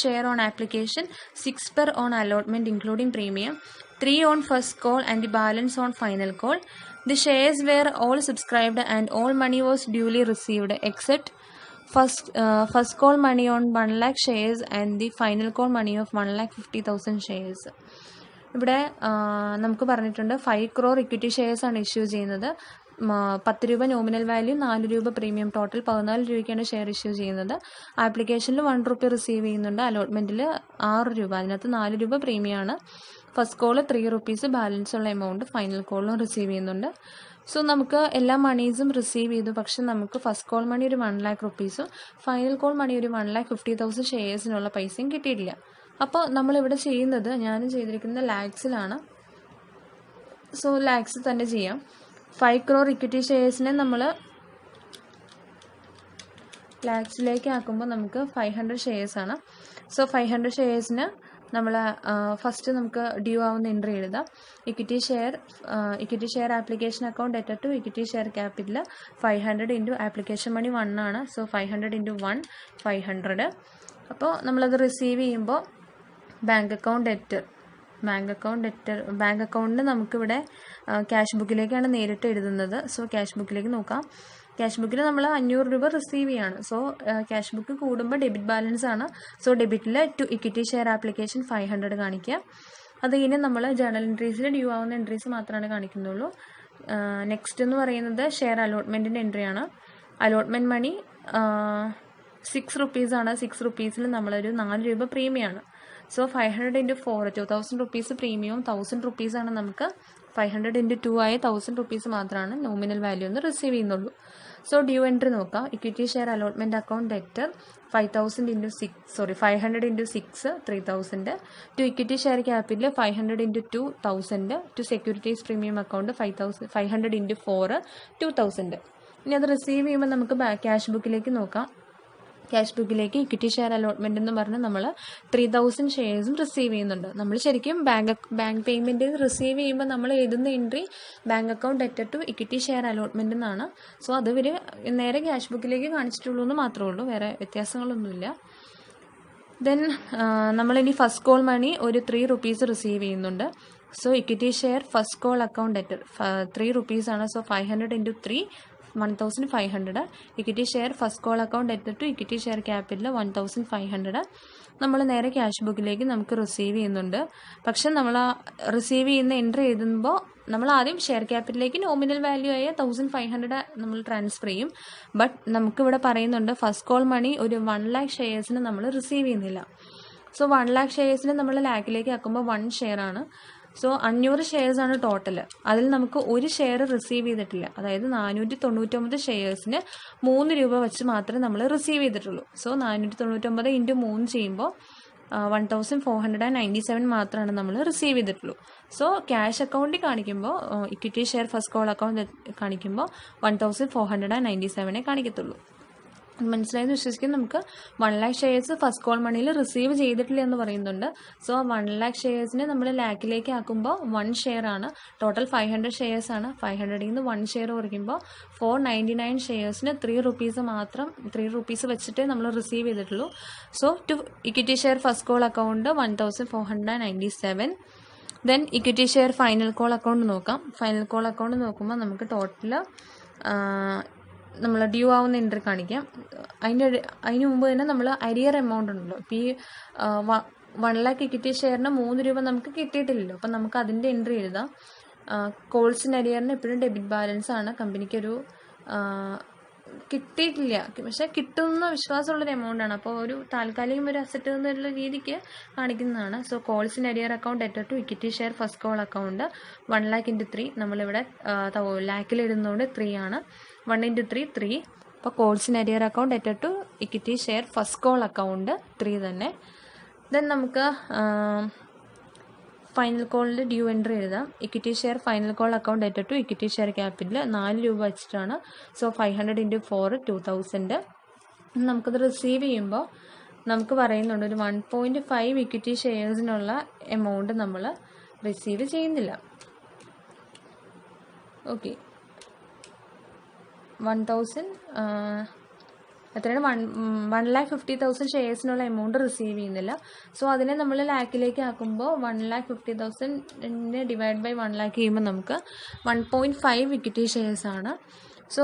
share on application, 6 per on allotment including premium, 3 on first call and the balance on final call. The shares were all subscribed and all money was duly received except first call money on 1 lakh shares and the final call money of 1,50,000 shares. ഇവിടെ നമുക്ക് പറഞ്ഞിട്ടുണ്ട് 5 crore equity shares ആണ് issue ചെയ്യുന്നത്. 10 രൂപ nominal value, 4 രൂപ premium, total 14 രൂപയ്ക്കാണ് share issue ചെയ്യുന്നത്. ആപ്ലിക്കേഷനിൽ 1 രൂപ റിസീവ് ചെയ്യുന്നുണ്ട്, അലോട്ട്മെൻറ്റിൽ 6 രൂപ, അതിനകത്ത് 4 രൂപ പ്രീമിയമാണ്. ഫസ്റ്റ് കോള് 3 rupees, ബാലൻസ് ഉള്ള എമൗണ്ട് ഫൈനൽ കോളിലും റിസീവ് ചെയ്യുന്നുണ്ട്. സോ നമുക്ക് എല്ലാ മണീസും റിസീവ് ചെയ്തു. പക്ഷെ നമുക്ക് ഫസ്റ്റ് കോൾ മണി ഒരു 1 lakh rupees, final call money ഒരു 1,50,000 ഷെയർസിനുള്ള പൈസയും കിട്ടിയിട്ടില്ല. അപ്പോൾ നമ്മളിവിടെ ചെയ്യുന്നത്, ഞാനും ചെയ്തിരിക്കുന്നത് ലാക്സിലാണ്. സോ ലാക്സ് തന്നെ ചെയ്യാം. 5 crore ഇക്വിറ്റി ഷെയർസിനെ നമ്മൾ ലാക്സിലേക്ക് ആക്കുമ്പോൾ നമുക്ക് 500 ഷെയർസാണ്. സോ 500 ഷെയർസിന് നമ്മൾ ഫസ്റ്റ് നമുക്ക് ഡ്യൂ ആവുന്ന എൻട്രി എഴുതാം. Equity share application account debtor to equity share capital 500 into application money 1 ആണ്. So 500 into 1 500. അപ്പോൾ നമ്മളത് റിസീവ് ചെയ്യുമ്പോൾ ബാങ്ക് അക്കൗണ്ടിന് നമുക്കിവിടെ ക്യാഷ് ബുക്കിലേക്കാണ് നേരിട്ട് എഴുതുന്നത്. സോ ക്യാഷ് ബുക്കിലേക്ക് നോക്കാം. ക്യാഷ് ബുക്കിൽ നമ്മൾ 500 രൂപ റിസീവ് ചെയ്യാണ്. സോ ക്യാഷ് ബുക്ക് കൂടുമ്പോൾ ഡെബിറ്റ് ബാലൻസ് ആണ്. സോ ഡെബിറ്റിൽ ടു ഇക്വിറ്റി ഷെയർ ആപ്ലിക്കേഷൻ 500 കാണിക്കുക. അത് ഇനി നമ്മൾ ജേണൽ എൻട്രീസിൽ ഡ്യൂ ആവുന്ന എൻട്രീസ് മാത്രമാണ് കാണിക്കുന്നുള്ളൂ. നെക്സ്റ്റ് എന്ന് പറയുന്നത് ഷെയർ അലോട്ട്മെൻറ്റിൻ്റെ എൻട്രിയാണ്. അലോട്ട്മെൻറ്റ് മണി 6 rupees ആണ്. 6 rupeesൽ നമ്മളൊരു 4 രൂപ പ്രീമിയമാണ്. സോ 500 ഇൻറ്റു 4 2000 rupees പ്രീമിയവും 1000 rupees ആണ്. നമുക്ക് 500 ഇൻറ്റു 2 ആയ 1000 rupees മാത്രമാണ് നോമിനൽ വാല്യൂ ഒന്ന് റിസീവ് ചെയ്യുന്നുള്ളൂ. സോ ഡ്യൂ എൻട്രി നോക്കാം. Equity share allotment account debtor 500 into 6 3000 to equity share capital 500 into 2 1000 to securities premium account 500 into 4 2000. ഇനി അത് റിസീവ് ചെയ്യുമ്പോൾ നമുക്ക് ക്യാഷ് ബുക്കിലേക്ക് നോക്കാം. ക്യാഷ് ബുക്കിലേക്ക് ഇക്വിറ്റി ഷെയർ അലോട്ട്മെൻറ്റ് എന്ന് പറഞ്ഞ് നമ്മൾ 3000 ഷെയർസും റിസീവ് ചെയ്യുന്നുണ്ട്. നമ്മൾ ശരിക്കും ബാങ്ക് പേയ്മെൻറ്റ് റിസീവ് ചെയ്യുമ്പോൾ നമ്മൾ എഴുതുന്ന entry bank account debtor to equity share allotment എന്നാണ്. സോ അത് ഇവർ നേരെ ക്യാഷ് ബുക്കിലേക്ക് കാണിച്ചിട്ടുള്ളൂ എന്ന് മാത്രമേ ഉള്ളൂ, വേറെ വ്യത്യാസങ്ങളൊന്നുമില്ല. ദെൻ നമ്മളിനി ഫസ്റ്റ് കോൾ മണി ഒരു 3 rupees റിസീവ് ചെയ്യുന്നുണ്ട്. So equity share first call account debtor 3 rupees ആണ്. So 500 into 3 1500. Equity share first call account debtor to equity share capital 1500. നമ്മൾ നേരെ ക്യാഷ് ബുക്കിലേക്ക് നമുക്ക് റിസീവ് ചെയ്യുന്നുണ്ട്. പക്ഷെ നമ്മൾ റിസീവ് ചെയ്യുന്ന എൻട്രി എഴുതുമ്പോൾ നമ്മൾ ആദ്യം ഷെയർ ക്യാപിറ്റലിലേക്ക് നോമിനൽ വാല്യൂ ആയ 1500 നമ്മൾ ട്രാൻസ്ഫർ ചെയ്യും. ബട്ട് നമുക്കിവിടെ പറയുന്നുണ്ട് ഫസ്റ്റ് കോൾ മണി ഒരു 1 lakh ഷെയർസിന് നമ്മൾ റിസീവ് ചെയ്യുന്നില്ല. സോ 1 lakh ഷെയർസിന് നമ്മൾ ലാക്കിലേക്ക് ആക്കുമ്പോൾ 1 ഷെയർ ആണ്. സോ 500 ഷെയർസാണ് ടോട്ടൽ. അതിൽ നമുക്ക് ഒരു ഷെയർ റിസീവ് ചെയ്തിട്ടില്ല. അതായത് 499 ഷെയർസിന് 3 രൂപ വെച്ച് മാത്രമേ നമ്മൾ റിസീവ് ചെയ്തിട്ടുള്ളൂ. സോ 499 ഇൻറ്റു 3 ചെയ്യുമ്പോൾ 1497 മാത്രമാണ് നമ്മൾ റിസീവ് ചെയ്തിട്ടുള്ളൂ. സോ ക്യാഷ് അക്കൗണ്ടിൽ കാണിക്കുമ്പോൾ equity share first call account കാണിക്കുമ്പോൾ 1497 കാണിക്കത്തുള്ളൂ. മനസ്സിലായെന്ന് വിശ്വസിക്കും. നമുക്ക് 1 lakh ഷെയർസ് ഫസ്റ്റ് കോൾ മണിയിൽ റിസീവ് ചെയ്തിട്ടില്ല എന്ന് പറയുന്നുണ്ട്. സോ 1 lakh ഷെയർസിനെ നമ്മൾ ലാക്കിലേക്ക് ആക്കുമ്പോൾ 1 ഷെയർ ആണ്. ടോട്ടൽ 500 ഷെയർസ് ആണ്. 500 നിന്ന് 1 ഷെയർ കുറയ്ക്കുമ്പോൾ 499 ഷെയർസിന് 3 rupees മാത്രം 3 rupees വെച്ചിട്ടേ നമ്മൾ റിസീവ് ചെയ്തിട്ടുള്ളൂ. So to equity share first call account 1497. Then equity share final call account നോക്കാം. ഫൈനൽ കോൾ അക്കൗണ്ട് നോക്കുമ്പോൾ നമുക്ക് ടോട്ടൽ നമ്മൾ ഡ്യൂ ആവുന്ന എൻട്രി കാണിക്കാം. അതിന് മുമ്പ് തന്നെ നമ്മൾ അരിയർ എമൗണ്ട് ഉണ്ടല്ലോ. ഇപ്പോൾ ഈ 1 lakh ഇക്വിറ്റി ഷെയറിന് 3 രൂപ നമുക്ക് കിട്ടിയിട്ടില്ലല്ലോ. അപ്പം നമുക്ക് അതിൻ്റെ എൻട്രി എഴുതാം. കോൾസിന് അരിയറിന് എപ്പോഴും ഡെബിറ്റ് ബാലൻസ് ആണ്. കമ്പനിക്കൊരു കിട്ടിയിട്ടില്ല, പക്ഷെ കിട്ടുന്ന വിശ്വാസമുള്ളൊരു എമൗണ്ട് ആണ്. അപ്പോൾ ഒരു താൽക്കാലികം ഒരു അസറ്റ് എന്നുള്ള രീതിക്ക് കാണിക്കുന്നതാണ്. So calls in arrear account debtor to equity share first call account 1 lakh × 3. നമ്മളിവിടെ ലാക്കിൽ ഇടുന്നതുകൊണ്ട് 3 ആണ്. 1 × 3 3. അപ്പോൾ calls in arrear account debtor to equity share first call account 3 തന്നെ. ദെൻ നമുക്ക് ഫൈനൽ കോളിൻ്റെ ഡ്യൂ എൻട്രി എഴുതാം. Equity share final call account debtor to equity share capital 4 രൂപ വെച്ചിട്ടാണ്. So 500 × 4 2000. നമുക്കത് റിസീവ് ചെയ്യുമ്പോൾ നമുക്ക് പറയുന്നുണ്ട് ഒരു 1.5 ഇക്വിറ്റി ഷെയർസിനുള്ള എമൗണ്ട് നമ്മൾ റിസീവ് ചെയ്യുന്നില്ല. ഓക്കെ, 1000 എത്രയാണ് 1,50,000 ഷെയർസിനുള്ള എമൗണ്ട് റിസീവ് ചെയ്യുന്നില്ല. സോ അതിനെ നമ്മൾ ലാക്കിലേക്ക് ആക്കുമ്പോൾ 1,50,000 ഡിവൈഡ് ബൈ 1 lakh ചെയ്യുമ്പോൾ നമുക്ക് 1.5 ഇക്വിറ്റി ഷെയർസ് ആണ്. സോ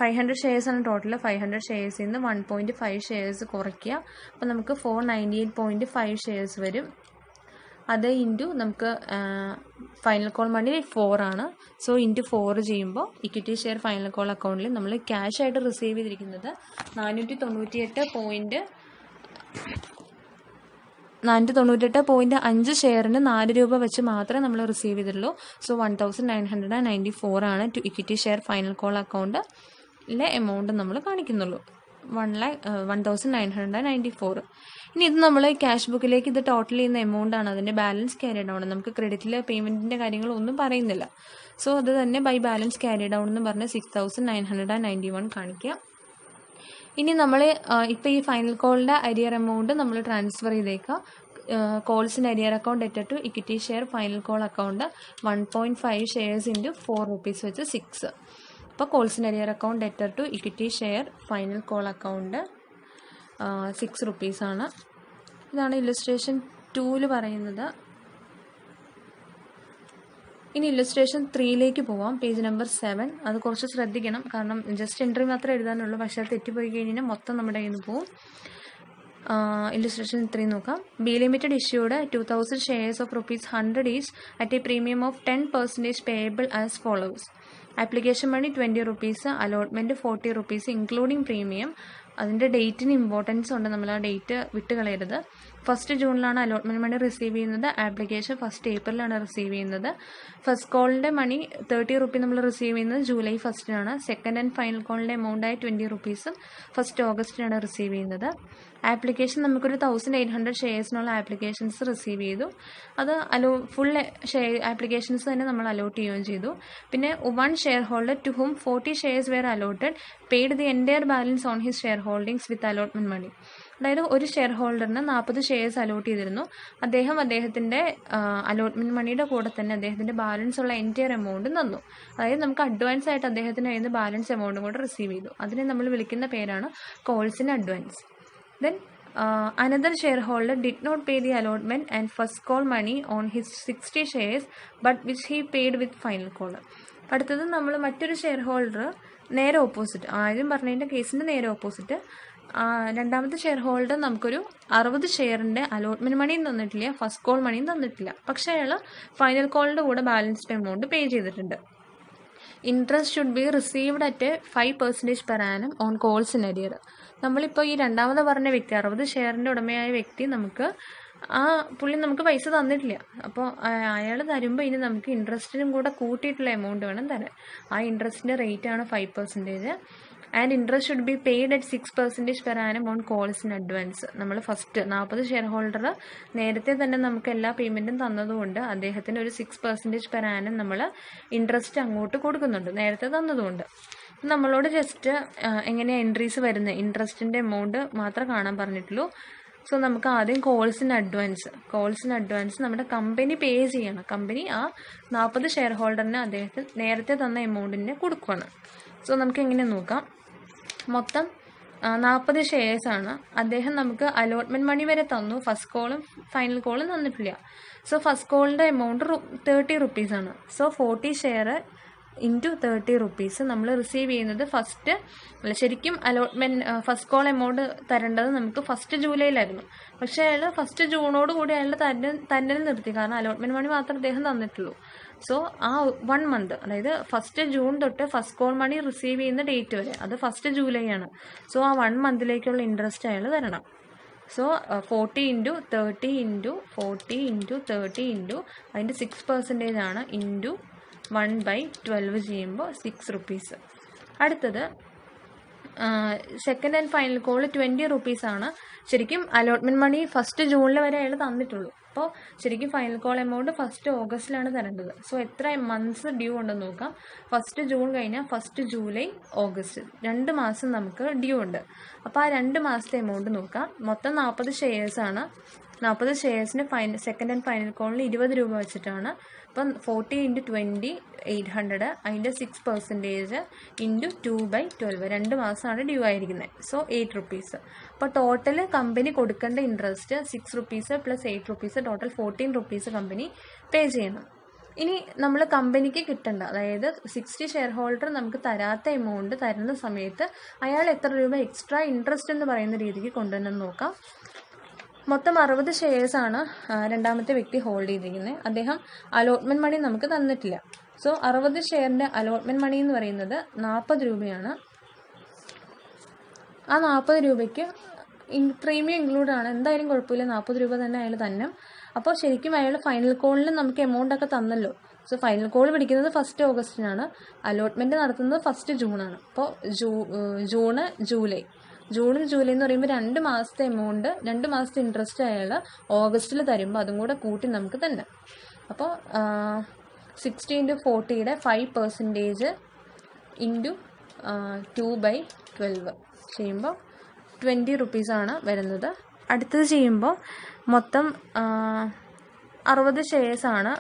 500 ഷെയർസാണ് ടോട്ടൽ. 500 ഷെയർസിൽ നിന്ന് 1.5 ഷെയർസ് കുറയ്ക്കുക. അപ്പോൾ നമുക്ക് 498.5 ഷെയർസ് വരും. അത് ഇൻറ്റു നമുക്ക് ഫൈനൽ കോൾ മണി 4 ആണ്. സോ ഇൻറ്റു 4 ചെയ്യുമ്പോൾ ഇക്വിറ്റി ഷെയർ ഫൈനൽ കോൾ അക്കൗണ്ടിൽ നമ്മൾ ക്യാഷ് ആയിട്ട് റിസീവ് ചെയ്തിരിക്കുന്നത് 498.5 ഷെയറിന് 4 രൂപ വെച്ച് മാത്രമേ നമ്മൾ റിസീവ് ചെയ്തിട്ടുള്ളൂ. സോ 1,994 ആണ് to equity share final call അക്കൗണ്ടിലെ എമൗണ്ട് നമ്മൾ കാണിക്കുന്നുള്ളൂ. 1,994. ഇനി ഇത് നമ്മൾ ക്യാഷ് ബുക്കിലേക്ക് ഇത് ടോട്ടൽ ചെയ്യുന്ന എമൗണ്ട് ആണ്. അതിൻ്റെ ബാലൻസ് ക്യാരി ഡൗൺ. നമുക്ക് ക്രെഡിറ്റിലെ പേയ്മെൻറ്റിൻ്റെ കാര്യങ്ങളൊന്നും പറയുന്നില്ല. സോ അത് തന്നെ ബൈ ബാലൻസ് ക്യാരി ഡൗൺ എന്ന് പറഞ്ഞ് 6,991 കാണിക്കുക. ഇനി നമ്മൾ ഇപ്പോൾ ഈ ഫൈനൽ കോളിൻ്റെ അരിയർ എമൗണ്ട് നമ്മൾ ട്രാൻസ്ഫർ ചെയ്തേക്കുക. Calls in arrear account debtor to equity share final call account 1.5 shares into 4 rupees വെച്ച് 6. അപ്പോൾ calls in arrear account debtor to equity share final call account 6 rupees ആണ്. ഇതാണ് ഇല്ലസ്ട്രേഷൻ 2 പറയുന്നത്. ഇനി ഇല്ലസ്ട്രേഷൻ 3 പോവാം. Page number 7. അത് കുറച്ച് ശ്രദ്ധിക്കണം, കാരണം ജസ്റ്റ് എൻട്രി മാത്രമേ എഴുതാനുള്ളൂ. പക്ഷേ അത് തെറ്റിപ്പോയി കഴിഞ്ഞാൽ മൊത്തം നമ്മുടെ കയ്യിൽ നിന്ന് പോവും. ഇല്ലസ്ട്രേഷൻ 3 നോക്കാം. B limited issued 2,000 shares of ₹100 each at a premium of 10% payable as follows. Application money ₹20, allotment ₹40 including premium. അതിൻ്റെ ഡേറ്റിന് ഇമ്പോർട്ടൻസ് ഉണ്ട്, നമ്മൾ ആ ഡേറ്റ് വിട്ട് കളയരുത്. 1 ജൂണിലാണ് അലോട്ട്മെൻറ്റ് മണി റിസീവ് ചെയ്യുന്നത്. ആപ്ലിക്കേഷൻ 1 ഏപ്രിലാണ് റിസീവ് ചെയ്യുന്നത്. ഫസ്റ്റ് കോളിൻ്റെ മണി ₹30 നമ്മൾ റിസീവ് ചെയ്യുന്നത് ജൂലൈ 1 സെക്കൻഡ് ആൻഡ് ഫൈനൽ കോളിൻ്റെ എമൗണ്ടായി ₹20 1 ഓഗസ്റ്റിനാണ് റിസീവ് ചെയ്യുന്നത്. ആപ്ലിക്കേഷൻ നമുക്കൊരു 1,800 ഷെയർസിനുള്ള ആപ്ലിക്കേഷൻസ് റിസീവ് ചെയ്തു. അത് ഫുൾ ആപ്ലിക്കേഷൻസ് തന്നെ നമ്മൾ അലോട്ട് ചെയ്യുകയും ചെയ്തു. പിന്നെ 1 share holder to whom 40 shares were allotted paid the entire balance on his share holdings with allotment money. അതായത് ഒരു ഷെയർ ഹോൾഡറിന് 40 ഷെയർസ് അലോട്ട് ചെയ്തിരുന്നു. അദ്ദേഹത്തിൻ്റെ അലോട്ട്മെൻറ്റ് മണിയുടെ കൂടെ തന്നെ അദ്ദേഹത്തിൻ്റെ ബാലൻസ് ഉള്ള എൻറ്റയർ എമൗണ്ട് തന്നു. അതായത് നമുക്ക് അഡ്വാൻസ് ആയിട്ട് അദ്ദേഹത്തിന് കയ്യിൽ നിന്ന് ബാലൻസ് എമൗണ്ടും കൂടെ റിസീവ് ചെയ്തു. അതിനെ നമ്മൾ വിളിക്കുന്ന പേരാണ് കോൾസിന് advance. Then another shareholder did not pay the allotment and first call money on his 60 shares but which he paid with final call. അടുത്തത് നമ്മൾ മറ്റൊരു ഷെയർ ഹോൾഡർ നേരെ ഓപ്പോസിറ്റ്, ആദ്യം പറഞ്ഞതിൻ്റെ കേസിൻ്റെ നേരെ ഓപ്പോസിറ്റ്, രണ്ടാമത്തെ ഷെയർ ഹോൾഡർ നമുക്കൊരു 60 ഷെയറിൻ്റെ അലോട്ട്മെൻറ്റ് മണിയും തന്നിട്ടില്ല, ഫസ്റ്റ് കോൾ മണിയും തന്നിട്ടില്ല. പക്ഷേ അയാൾ ഫൈനൽ കോളിൻ്റെ കൂടെ ബാലൻസ്ഡ് എമൗണ്ട് പേ ചെയ്തിട്ടുണ്ട്. Interest should be received at 5% per annum on calls in arrear. നമ്മളിപ്പോൾ ഈ രണ്ടാമത് പറഞ്ഞ വ്യക്തി 60 ഷെയറിൻ്റെ ഉടമയായ വ്യക്തി പുള്ളി നമുക്ക് പൈസ തന്നിട്ടില്ല. അപ്പോൾ അയാൾ തരുമ്പോൾ ഇനി നമുക്ക് ഇൻട്രസ്റ്റിനും കൂടെ കൂട്ടിയിട്ടുള്ള എമൗണ്ട് വേണം തരാൻ. ആ ഇൻട്രസ്റ്റിൻ്റെ റേറ്റാണ് 5%. And interest should be paid at 6% per annum on calls in advance. നമ്മൾ ഫസ്റ്റ് 40 ഷെയർ ഹോൾഡർ നേരത്തെ തന്നെ നമുക്ക് എല്ലാ പേയ്മെൻറ്റും തന്നതുകൊണ്ട് അദ്ദേഹത്തിന് ഒരു 6% പെർ ആനം നമ്മൾ ഇൻട്രസ്റ്റ് അങ്ങോട്ട് കൊടുക്കുന്നുണ്ട്, നേരത്തെ തന്നതുകൊണ്ട്. നമ്മളോട് ജസ്റ്റ് എങ്ങനെയാണ് എൻട്രീസ് വരുന്നത്, ഇൻട്രസ്റ്റിൻ്റെ എമൗണ്ട് മാത്രമേ കാണാൻ പറഞ്ഞിട്ടുള്ളൂ. സോ നമുക്ക് ആദ്യം കോൾസിന് അഡ്വാൻസ് നമ്മുടെ കമ്പനി പേ ചെയ്യണം. കമ്പനി ആ 40 ഷെയർ ഹോൾഡറിന് അദ്ദേഹത്തിന് നേരത്തെ തന്ന എമൗണ്ടിന് കൊടുക്കുകയാണ്. സോ നമുക്ക് എങ്ങനെ നോക്കാം. മൊത്തം 40 ഷെയർസാണ്. അദ്ദേഹം നമുക്ക് അലോട്ട്മെൻറ്റ് മണി വരെ തന്നു, ഫസ്റ്റ് കോളും ഫൈനൽ കോളും തന്നിട്ടില്ല. സോ ഫസ്റ്റ് കോളിൻ്റെ എമൗണ്ട് ₹30 ആണ്. സോ 40 ഷെയർ ഇൻറ്റു 30 റുപ്പീസ് നമ്മൾ റിസീവ് ചെയ്യുന്നത് ഫസ്റ്റ് അല്ല, ശരിക്കും അലോട്ട്മെൻറ്റ് ഫസ്റ്റ് കോൾ എമൗണ്ട് തരേണ്ടത് നമുക്ക് ഫസ്റ്റ് ജൂലൈയിലായിരുന്നു. പക്ഷേ അയാൾ ഫസ്റ്റ് ജൂണോട് കൂടി അയാൾ തന്നെ നിർത്തി. കാരണം അലോട്ട്മെൻറ്റ് മണി മാത്രമേ അദ്ദേഹം തന്നിട്ടുള്ളൂ. സോ ആ 1 മന്ത്, അതായത് ഫസ്റ്റ് ജൂൺ തൊട്ട് ഫസ്റ്റ് കോൾ മണി റിസീവ് ചെയ്യുന്ന ഡേറ്റ് വരെ, അത് ഫസ്റ്റ് ജൂലൈ ആണ്. സോ ആ 1 മന്തിലേക്കുള്ള ഇൻട്രസ്റ്റ് അയാൾ തരണം. So 40 into 30 into 40 into 30 into അതിൻ്റെ 6% ആണ് ഇൻറ്റു 1/12 ചെയ്യുമ്പോൾ 6 റുപ്പീസ്. അടുത്തത് സെക്കൻഡ് ആൻഡ് ഫൈനൽ കോൾ 20 റുപ്പീസാണ്. ശരിക്കും അലോട്ട്മെൻറ്റ് മണി ഫസ്റ്റ് ജൂണിൽ വരെ അയാൾ തന്നിട്ടുള്ളൂ. അപ്പോൾ ശരിക്കും ഫൈനൽ കോൾ എമൗണ്ട് ഫസ്റ്റ് ഓഗസ്റ്റിലാണ് തരേണ്ടത്. സോ എത്ര മന്ത്സ് ഡ്യൂ ഉണ്ടെന്ന് നോക്കാം. ഫസ്റ്റ് ജൂൺ കഴിഞ്ഞാൽ ഫസ്റ്റ് ജൂലൈ ഓഗസ്റ്റ് 2 മാസം നമുക്ക് ഡ്യൂ ഉണ്ട്. അപ്പോൾ ആ 2 മാസത്തെ എമൗണ്ട് നോക്കാം. മൊത്തം 40 ഷെയർസാണ്. 40 ഷെയർസിന് സെക്കൻഡ് ആൻഡ് ഫൈനൽ കോളിന് 20 രൂപ വെച്ചിട്ടാണ്. അപ്പം 40 ഇൻറ്റു 20 800, അതിൻ്റെ 6% ഇൻറ്റു 2/12, 2 മാസമാണ് ഡ്യൂ ആയിരിക്കുന്നത്. So 8 rupees. അപ്പോൾ ടോട്ടൽ കമ്പനി കൊടുക്കേണ്ട interest 6 rupees plus 8 rupees, total 14 rupees company പേ ചെയ്യണം. ഇനി നമ്മൾ കമ്പനിക്ക് കിട്ടേണ്ട, അതായത് 60 ഷെയർ ഹോൾഡർ നമുക്ക് തരാത്ത എമൗണ്ട് തരുന്ന സമയത്ത് അയാൾ എത്ര രൂപ എക്സ്ട്രാ ഇൻട്രസ്റ്റ് എന്ന് പറയുന്ന രീതിക്ക് കൊണ്ടുവന്നെന്ന് നോക്കാം. മൊത്തം 60 ഷെയർസാണ് രണ്ടാമത്തെ വ്യക്തി ഹോൾഡ് ചെയ്തിരിക്കുന്നത്. അദ്ദേഹം അലോട്ട്മെൻറ്റ് മണി നമുക്ക് തന്നിട്ടില്ല. സോ 60 ഷെയറിൻ്റെ അലോട്ട്മെൻറ്റ് മണി എന്ന് പറയുന്നത് 40 രൂപയാണ്. ആ 40 രൂപയ്ക്ക് പ്രീമിയം ഇൻക്ലൂഡ് ആണ്. എന്തായാലും കുഴപ്പമില്ല, 40 രൂപ തന്നെ അയാൾ തന്നെ. അപ്പോൾ ശരിക്കും അയാൾ ഫൈനൽ കോളിൽ നമുക്ക് എമൗണ്ട് ഒക്കെ തന്നല്ലോ. സോ ഫൈനൽ കോൾ പിടിക്കുന്നത് ഫസ്റ്റ് ഓഗസ്റ്റിനാണ്, അലോട്ട്മെൻറ്റ് നടത്തുന്നത് ഫസ്റ്റ് ജൂണാണ്. അപ്പോൾ ജൂണും ജൂലൈ എന്ന് പറയുമ്പോൾ 2 മാസത്തെ എമൗണ്ട്, 2 മാസത്തെ ഇൻട്രസ്റ്റ് അയാൾ ഓഗസ്റ്റിൽ തരുമ്പോൾ അതും കൂടെ കൂട്ടി നമുക്ക് തന്നെ. അപ്പോൾ 60 ഇൻറ്റു 40യുടെ 5% ഇൻറ്റു 2/12 ചെയ്യുമ്പോൾ 20 റുപ്പീസാണ് വരുന്നത്. അടുത്തത് ചെയ്യുമ്പോൾ മൊത്തം 60 ഷെയർസാണ്.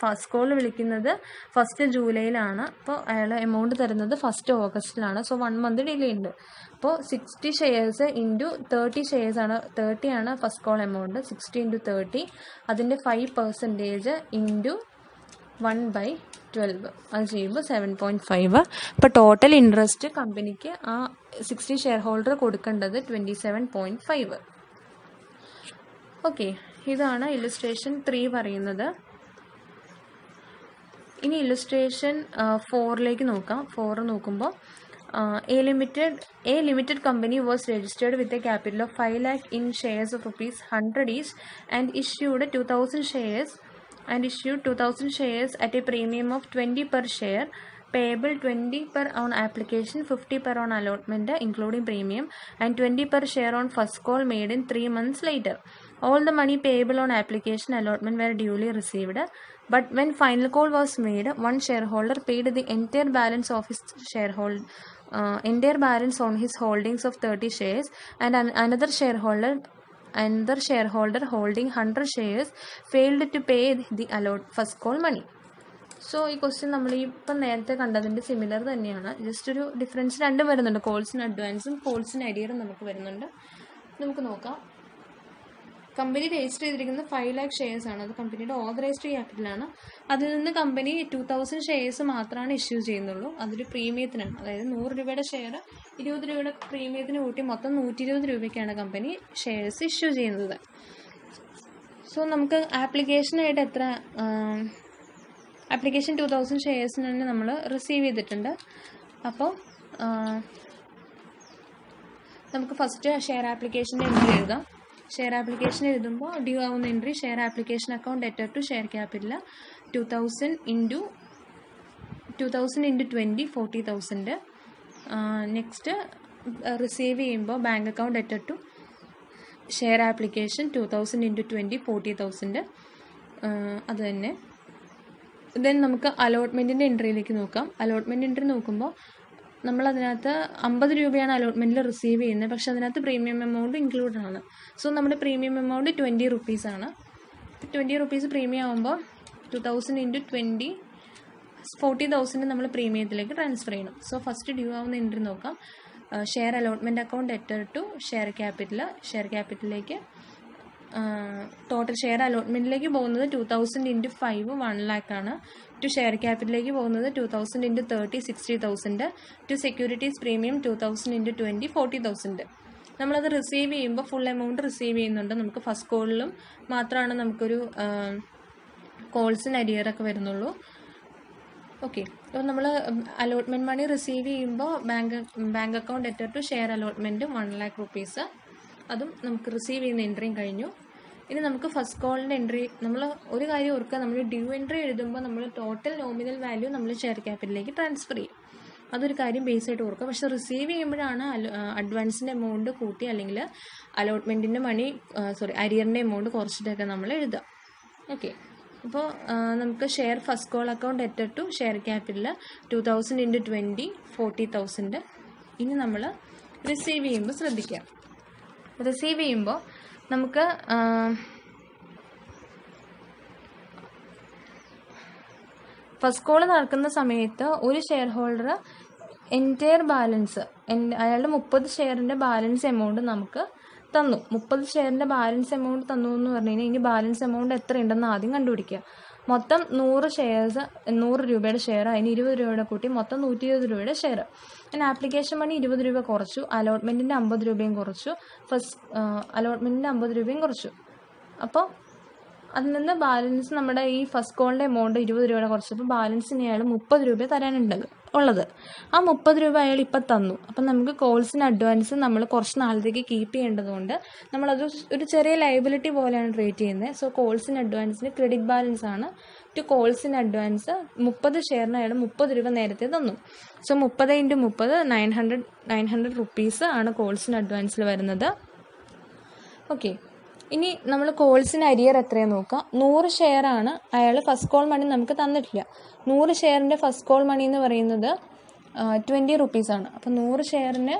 ഫസ്റ്റ് കോൾ വിളിക്കുന്നത് ഫസ്റ്റ് ജൂലൈയിലാണ്. അപ്പോൾ അയാൾ എമൗണ്ട് തരുന്നത് ഫസ്റ്റ് ഓഗസ്റ്റിലാണ്. സോ 1 മന്ത് ഡിലേ ഉണ്ട്. അപ്പോൾ 60 ഷെയർസ് ഇൻറ്റു 30 ഷെയർസാണ്. 30 ആണ് ഫസ്റ്റ് കോൾ എമൗണ്ട്. 60 ഇൻറ്റു 30, അതിൻ്റെ 5% ഇൻറ്റു 1/12, അത് ചെയ്യുമ്പോൾ 7.5. അപ്പോൾ ടോട്ടൽ ഇൻട്രസ്റ്റ് കമ്പനിക്ക് ആ 60 ഷെയർ ഹോൾഡർ കൊടുക്കേണ്ടത് 27.5. ഓക്കെ, ഇതാണ് ഇല്ലുസ്ട്രേഷൻ 3 പറയുന്നത്. ഇനി ഇല്ലുസ്ട്രേഷൻ 4ലേക്ക് നോക്കാം. 4 നോക്കുമ്പോൾ A limited company was registered with a capital of 5 lakh in shares of rupees 100 each and issued 2,000 shares at a premium of 20 per share, payable 20 per on application, 50 per on allotment including premium, and 20 per share on first call made in 3 months later. All the money payable on application allotment were duly received, but when final call was made, one shareholder paid the entire balance on his holdings of 30 shares, and another shareholder holding 100 shares failed to pay the first call money. So ഈ question നമ്മൾ ഇപ്പം നേരത്തെ കണ്ടതിൻ്റെ similar തന്നെയാണ്. Just ഒരു difference രണ്ടും വരുന്നുണ്ട്. കോൾസിന് അഡ്വാൻസും കോൾസിന് അരിയറും നമുക്ക് വരുന്നുണ്ട്. നമുക്ക് നോക്കാം. കമ്പനി രജിസ്റ്റർ ചെയ്തിരിക്കുന്ന 5 lakh ഷെയർസ് ആണ്. അത് കമ്പനിയുടെ ഓതറൈസ്ഡ് ക്യാപിറ്റലാണ്. അതിൽ നിന്ന് കമ്പനി 2,000 ഷെയർസ് മാത്രമാണ് ഇഷ്യൂ ചെയ്യുന്നുള്ളൂ. അതൊരു പ്രീമിയത്തിനാണ്. അതായത് 100 രൂപയുടെ ഷെയർ 20 രൂപയുടെ പ്രീമിയത്തിന് കൂട്ടി മൊത്തം 120 രൂപയ്ക്കാണ് കമ്പനി ഷെയർസ് ഇഷ്യൂ ചെയ്യുന്നത്. സോ നമുക്ക് ആപ്ലിക്കേഷനായിട്ട് ആപ്ലിക്കേഷൻ 2,000 ഷെയർസിന് തന്നെ നമ്മൾ റിസീവ് ചെയ്തിട്ടുണ്ട്. അപ്പോൾ നമുക്ക് ഫസ്റ്റ് ഷെയർ ആപ്ലിക്കേഷൻ്റെ എൻട്രി എഴുതാം. ഷെയർ ആപ്ലിക്കേഷൻ എഴുതുമ്പോൾ ഡ്യൂ ആവുന്ന entry share application account debtor to share capital 2,000 into 20 40,000. Next receive ചെയ്യുമ്പോൾ bank account debtor to share application 2,000 into 20 40,000. അത് തന്നെ. ദെൻ നമുക്ക് അലോട്ട്മെൻറ്റിൻ്റെ എൻട്രിയിലേക്ക് നോക്കാം. അലോട്ട്മെൻറ്റ് എൻട്രി നോക്കുമ്പോൾ നമ്മളതിനകത്ത് 50 രൂപയാണ് അലോട്ട്മെൻറ്റിൽ റിസീവ് ചെയ്യുന്നത്. പക്ഷെ അതിനകത്ത് പ്രീമിയം എമൗണ്ട് ഇൻക്ലൂഡ് ആണ്. സോ നമ്മുടെ പ്രീമിയം എമൗണ്ട് 20 റുപ്പീസാണ്. 20 റുപ്പീസ് പ്രീമിയം ആകുമ്പോൾ 2,000 ഇൻറ്റു 20 40,000 നമ്മൾ പ്രീമിയത്തിലേക്ക് ട്രാൻസ്ഫർ ചെയ്യണം. സോ ഫസ്റ്റ് ഡ്യൂ ആവുന്ന എൻട്രി നോക്കാം. Share allotment account debtor to share ക്യാപിറ്റലിലേക്ക് ടോട്ടൽ ഷെയർ അലോട്ട്മെൻറ്റിലേക്ക് പോകുന്നത് 2000 ഇൻറ്റു 5 1 lakh ആണ്. ടു ഷെയർ ക്യാപിറ്റലിലേക്ക് പോകുന്നത് 2000 into 30 60,000. To securities premium 2000 into 20 40,000. നമ്മളത് റിസീവ് ചെയ്യുമ്പോൾ ഫുൾ എമൗണ്ട് റിസീവ് ചെയ്യുന്നുണ്ട്. നമുക്ക് ഫസ്റ്റ് കോളിലും മാത്രമാണ് നമുക്കൊരു കോൾസിന് അരിയറൊക്കെ വരുന്നുള്ളൂ. ഓക്കെ, അപ്പോൾ നമ്മൾ അലോട്ട്മെൻറ്റ് മണി റിസീവ് ചെയ്യുമ്പോൾ bank account debtor to share allotment 1 lakh rupees, അതും നമുക്ക് റിസീവ് ചെയ്യുന്ന എൻട്രിയും കഴിഞ്ഞു. ഇനി നമുക്ക് ഫസ്റ്റ് കോളിൻ്റെ എൻട്രി, നമ്മൾ ഒരു കാര്യം ഓർക്കുക, നമ്മൾ ഡ്യൂ എൻട്രി എഴുതുമ്പോൾ നമ്മൾ ടോട്ടൽ നോമിനൽ വാല്യൂ നമ്മൾ ഷെയർ ക്യാപിറ്റലിലേക്ക് ട്രാൻസ്ഫർ ചെയ്യും. അതൊരു കാര്യം ബേസ് ആയിട്ട് ഓർക്കുക. പക്ഷേ റിസീവ് ചെയ്യുമ്പോഴാണ് അഡ്വാൻസിൻ്റെ എമൗണ്ട് കൂട്ടി അല്ലെങ്കിൽ അലോട്ട്മെൻറ്റിൻ്റെ മണി അരിയറിൻ്റെ എമൗണ്ട് കുറച്ചിട്ടൊക്കെ നമ്മൾ എഴുതുക. ഓക്കെ, അപ്പോൾ നമുക്ക് share first call account debtor to share capital 2000 into 20 40,000. ഇനി നമ്മൾ റിസീവ് ചെയ്യുമ്പോൾ ശ്രദ്ധിക്കുക. റിസീവ് ചെയ്യുമ്പോൾ നമുക്ക് ഫസ്റ്റ് കോൾ നടക്കുന്ന സമയത്ത് ഒരു ഷെയർ ഹോൾഡർ എൻറ്റയർ ബാലൻസ്, അയാളുടെ 30 ഷെയറിൻ്റെ ബാലൻസ് എമൗണ്ട് നമുക്ക് തന്നു. 30 ഷെയറിൻ്റെ ബാലൻസ് എമൗണ്ട് തന്നു എന്ന് പറഞ്ഞു കഴിഞ്ഞാൽ ഇനി ബാലൻസ് എമൗണ്ട് എത്ര ഉണ്ടെന്ന് ആദ്യം കണ്ടുപിടിക്കുക. മൊത്തം 100 ഷെയർസ് 100 രൂപയുടെ ഷെയർ, അതിന് 20 രൂപയുടെ കൂട്ടി മൊത്തം 120 രൂപയുടെ ഷെയർ. പിന്നെ ആപ്ലിക്കേഷൻ മണി 20 രൂപ കുറച്ചു, അലോട്ട്മെൻറ്റിൻ്റെ 50 രൂപയും കുറച്ചു, അലോട്ട്മെൻറ്റിൻ്റെ 50 രൂപയും കുറച്ചു. അപ്പോൾ അതിൽ നിന്ന് ബാലൻസ് നമ്മുടെ ഈ ഫസ്റ്റ് കോളിൻ്റെ എമൗണ്ട് 20 രൂപയുടെ കുറച്ചപ്പോൾ ബാലൻസിന് അയാൾ 30 രൂപ തരാനുള്ളത്. ആ 30 രൂപ അയാൾ ഇപ്പം തന്നു. അപ്പം നമുക്ക് കോൾസിന് അഡ്വാൻസ് നമ്മൾ കുറച്ച് നാളത്തേക്ക് കീപ്പ് ചെയ്യേണ്ടതുകൊണ്ട് നമ്മളത് ഒരു ചെറിയ ലയബിലിറ്റി പോലെയാണ് ട്രീറ്റ് ചെയ്യുന്നത്. സോ കോൾസിന് അഡ്വാൻസിന് ക്രെഡിറ്റ് ബാലൻസ് ആണ്. ടു കോൾസിന് അഡ്വാൻസ് 30 ഷെയറിന് അയാൾ 30 രൂപ നേരത്തെ തന്നു. സോ 30 ഇൻറ്റു 30 900 റുപ്പീസ് ആണ് കോൾസിന് അഡ്വാൻസിൽ വരുന്നത്. ഓക്കെ, ഇനി നമ്മൾ കോൾസിന് അരിയർ എത്രയാണ് നോക്കുക. 100 ഷെയർ ആണ് അയാൾ ഫസ്റ്റ് കോൾ മണി നമുക്ക് തന്നിട്ടില്ല. 100 ഷെയറിൻ്റെ ഫസ്റ്റ് കോൾ മണി എന്ന് പറയുന്നത് 20 റുപ്പീസാണ്. അപ്പോൾ 100 ഷെയറിന്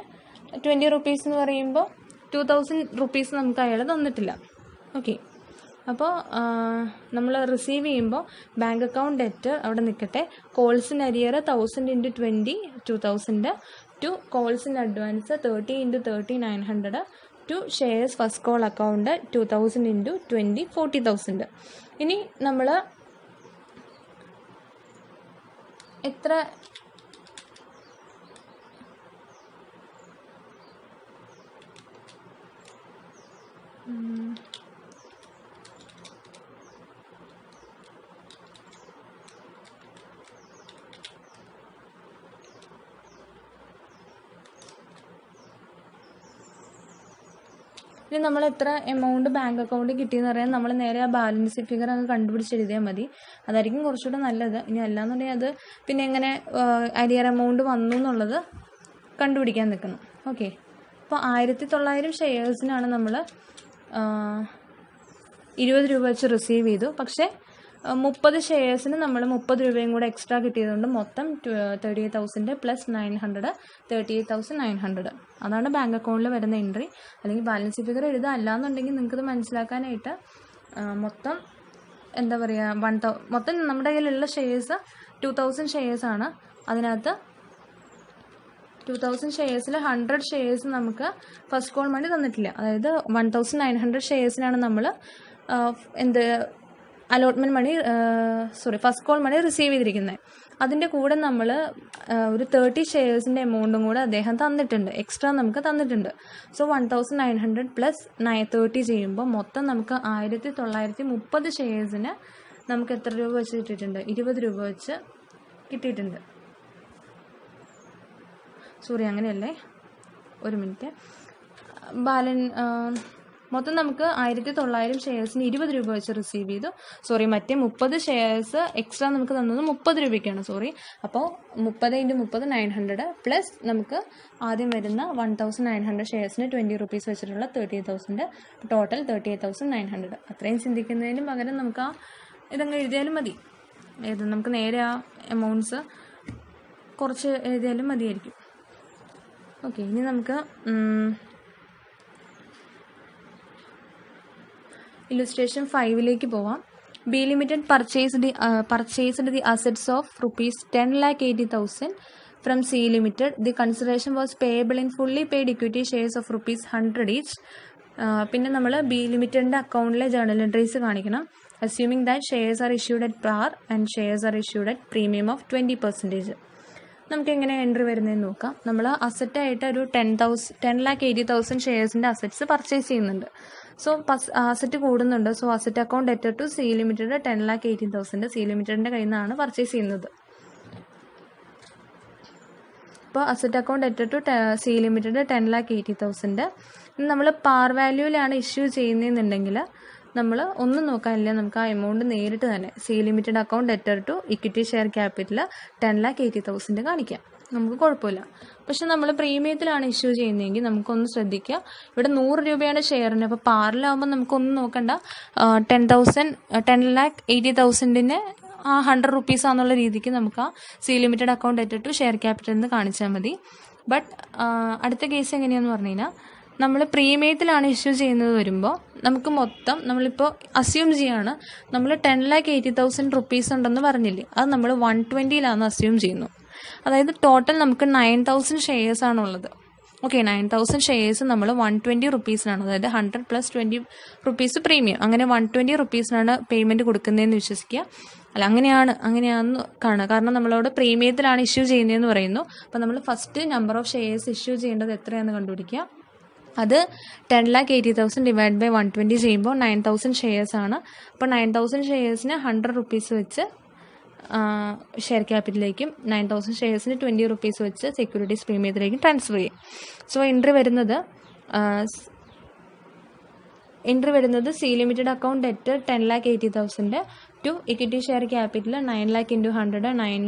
20 റുപ്പീസ് എന്ന് പറയുമ്പോൾ 2000 റുപ്പീസ് നമുക്ക് അയാൾ തന്നിട്ടില്ല. ഓക്കെ, അപ്പോൾ നമ്മൾ റിസീവ് ചെയ്യുമ്പോൾ ബാങ്ക് അക്കൗണ്ട് ഡെറ്റർ അവിടെ നിൽക്കട്ടെ. Calls in arrear 1000 into 20 2000. To calls in advance 30 into 30 900. To shares first call account 2000 into 20 40,000. ഇനി നമ്മൾ എത്ര ഇനി നമ്മൾ എത്ര എമൗണ്ട് ബാങ്ക് അക്കൗണ്ട് കിട്ടിയെന്ന് പറയാൻ നമ്മൾ നേരെ ആ ബാലൻസ് ഫിഗർ അങ്ങ് കണ്ടുപിടിച്ചെഴുതിയാൽ മതി. അതായിരിക്കും കുറച്ചുകൂടെ നല്ലത്. ഇനി അല്ലാന്നുണ്ടെങ്കിൽ അത് പിന്നെ എങ്ങനെ അരിയർ എമൗണ്ട് വന്നു എന്നുള്ളത് കണ്ടുപിടിക്കാൻ നിൽക്കണം. ഓക്കെ, അപ്പോൾ 1900 ഷെയർസിനാണ് നമ്മൾ 20 രൂപ വെച്ച് റിസീവ് ചെയ്തു. പക്ഷേ 30 ഷെയർസിന് നമ്മൾ 30 രൂപയും കൂടെ എക്സ്ട്രാ കിട്ടിയതുകൊണ്ട് മൊത്തം 38,000 പ്ലസ് 900 38,900. അതാണ് ബാങ്ക് അക്കൗണ്ടിൽ വരുന്ന എൻട്രി. അല്ലെങ്കിൽ ബാലൻസ് ഫിഗർ എഴുതുക. അല്ലാന്നുണ്ടെങ്കിൽ നിങ്ങൾക്കത് മനസ്സിലാക്കാനായിട്ട് മൊത്തം എന്താ പറയുക മൊത്തം നമ്മുടെ കയ്യിലുള്ള ഷെയർസ് 2000 ഷെയർസാണ്. അതിനകത്ത് 2000 ഷെയർസിൽ 100 ഷെയർസ് നമുക്ക് ഫസ്റ്റ് കോൾ മണി തന്നിട്ടില്ല. അതായത് 1900 ഷെയർസിനാണ് നമ്മൾ allotment money first call money receive ചെയ്തിരിക്കുന്നത്. അതിൻ്റെ കൂടെ നമ്മൾ ഒരു 30 ഷെയർസിൻ്റെ എമൗണ്ടും കൂടെ അദ്ദേഹം തന്നിട്ടുണ്ട്, എക്സ്ട്രാ നമുക്ക് തന്നിട്ടുണ്ട്. സോ 1900 പ്ലസ് 30 ചെയ്യുമ്പോൾ മൊത്തം നമുക്ക് 1930 ഷെയർസിന് നമുക്ക് എത്ര രൂപ വെച്ച് കിട്ടിയിട്ടുണ്ട്? 20 രൂപ വെച്ച് കിട്ടിയിട്ടുണ്ട്. അങ്ങനെയല്ലേ, ഒരു മിനിറ്റ്. മൊത്തം നമുക്ക് 1900 ഷെയർസിന് 20 രൂപ വെച്ച് റിസീവ് ചെയ്തു. മറ്റേ 30 ഷെയർസ് എക്സ്ട്രാ നമുക്ക് തന്നത് 30 രൂപയ്ക്കാണ്. അപ്പോൾ 30 ഇൻറ്റു 30 900 പ്ലസ് നമുക്ക് ആദ്യം വരുന്ന 1900 ഷെയർസിന് 20 റുപ്പീസ് വെച്ചിട്ടുള്ള 38,000, ടോട്ടൽ 38,900. അത്രയും ചിന്തിക്കുന്നതിന് പകരം നമുക്ക് ഇതങ്ങ് എഴുതിയാലും മതി. നമുക്ക് നേരെ ആ എമൗണ്ട്സ് കുറച്ച് എഴുതിയാലും മതിയായിരിക്കും. ഓക്കെ, ഇനി നമുക്ക് ഇല്ലുസ്ട്രേഷൻ 5ലേക്ക് പോവാം. B limited purchased the assets of ₹10,80,000 from C limited. The consideration was payable in fully paid equity shares of ₹100 each പിന്നെ നമ്മൾ ബി ലിമിറ്റഡിൻ്റെ അക്കൗണ്ടിലെ ജേർണൽ എൻട്രീസ് കാണിക്കണം. Assuming that shares are issued at par and shares are issued at premium of 20%. നമുക്ക് എങ്ങനെ entry വരുന്നതെന്ന് നോക്കാം. നമ്മൾ അസറ്റായിട്ട് ഒരു 10,80,000 ഷെയർസിൻ്റെ അസറ്റ്സ് പർച്ചേസ് ചെയ്യുന്നുണ്ട്. സോ അസറ്റ് കൂടുന്നുണ്ട്. So asset account debtor to C limited 10,80,000 C ലിമിറ്റഡിൻ്റെ കയ്യിൽ നിന്നാണ് പർച്ചേസ് ചെയ്യുന്നത്. അപ്പോൾ asset account debtor to C limited 10,80,000. നമ്മൾ പാർ വാല്യൂവിലാണ് ഇഷ്യൂ ചെയ്യുന്നതെന്നുണ്ടെങ്കിൽ നമ്മൾ ഒന്നും നോക്കാനില്ല, നമുക്ക് ആ എമൗണ്ട് നേരിട്ട് തന്നെ C limited account debtor to equity share capital 10,80,000 കാണിക്കാം, നമുക്ക് കുഴപ്പമില്ല. പക്ഷെ നമ്മൾ പ്രീമിയത്തിലാണ് ഇഷ്യൂ ചെയ്യുന്നതെങ്കിൽ നമുക്കൊന്ന് ശ്രദ്ധിക്കുക. ഇവിടെ 100 രൂപയാണ് ഷെയറിന്. അപ്പോൾ പാറിലാവുമ്പോൾ നമുക്കൊന്നും നോക്കണ്ട, 10,80,000 ആ 100 റുപ്പീസ് ആണെന്നുള്ള രീതിക്ക് നമുക്ക് ആ C limited account debtor to share capital എന്ന് കാണിച്ചാൽ മതി. ബട്ട് അടുത്ത കേസ് എങ്ങനെയാണെന്ന് പറഞ്ഞു കഴിഞ്ഞാൽ, നമ്മൾ പ്രീമിയത്തിലാണ് ഇഷ്യൂ ചെയ്യുന്നത് വരുമ്പോൾ നമുക്ക് മൊത്തം നമ്മളിപ്പോൾ അസ്യൂം ചെയ്യാണ്, നമ്മൾ 10,80,000 റുപ്പീസ് ഉണ്ടെന്ന് പറഞ്ഞില്ലേ, അത് നമ്മൾ 120 അസ്യൂം ചെയ്യുന്നു. അതായത് ടോട്ടൽ നമുക്ക് 9,000 ഷെയർസ് ആണുള്ളത്. ഓക്കെ, 9,000 ഷെയർസ് നമ്മൾ 120 റുപ്പീസിനാണ്, അതായത് 100 + 20 റുപ്പീസ് പ്രീമിയം, അങ്ങനെ 120 റുപ്പീസിനാണ് പേയ്മെൻറ്റ് കൊടുക്കുന്നതെന്ന് വിശ്വസിക്കുക. അല്ല, അങ്ങനെയാണെന്ന് കാണുക. കാരണം നമ്മളോട് പ്രീമിയത്തിലാണ് ഇഷ്യൂ ചെയ്യുന്നതെന്ന് പറയുന്നു. അപ്പോൾ നമ്മൾ first number of shares issue ചെയ്യേണ്ടത് എത്രയാണെന്ന് കണ്ടുപിടിക്കുക. അത് 10,80,000 ഡിവൈഡ് ബൈ 120 ചെയ്യുമ്പോൾ 9,000 ഷെയർസ് ആണ്. അപ്പോൾ 9,000 ഷെയർസിന് 100 റുപ്പീസ് വെച്ച് ഷെയർ ക്യാപിറ്റലിലേക്കും 9,000 ഷെയർസിന് 20 റുപ്പീസ് വെച്ച് സെക്യൂരിറ്റീസ് പ്രീമിയത്തിലേക്കും ട്രാൻസ്ഫർ ചെയ്യും. സോ എൻട്രി വരുന്നത് C limited account debtor 10,80,000 to equity share capital 9 lakh into 100 9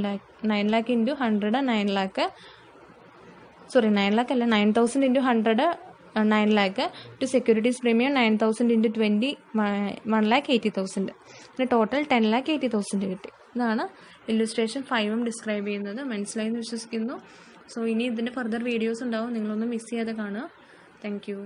lakh into 100 9 lakh sorry 9 lakh അല്ല 9,000 into 100 9 lakh to securities premium 9,000 into 20 1,80,000. പിന്നെ ടോട്ടൽ 10,80,000 കിട്ടി. ഇതാണ് ഇല്ലുസ്ട്രേഷൻ 5 ഡിസ്ക്രൈബ് ചെയ്യുന്നത്. മനസ്സിലായെന്ന് വിശ്വസിക്കുന്നു. സോ ഇനി ഇതിൻ്റെ ഫർദർ വീഡിയോസ് ഉണ്ടാവും, നിങ്ങളൊന്നും മിസ് ചെയ്യാതെ കാണുക. Thank you.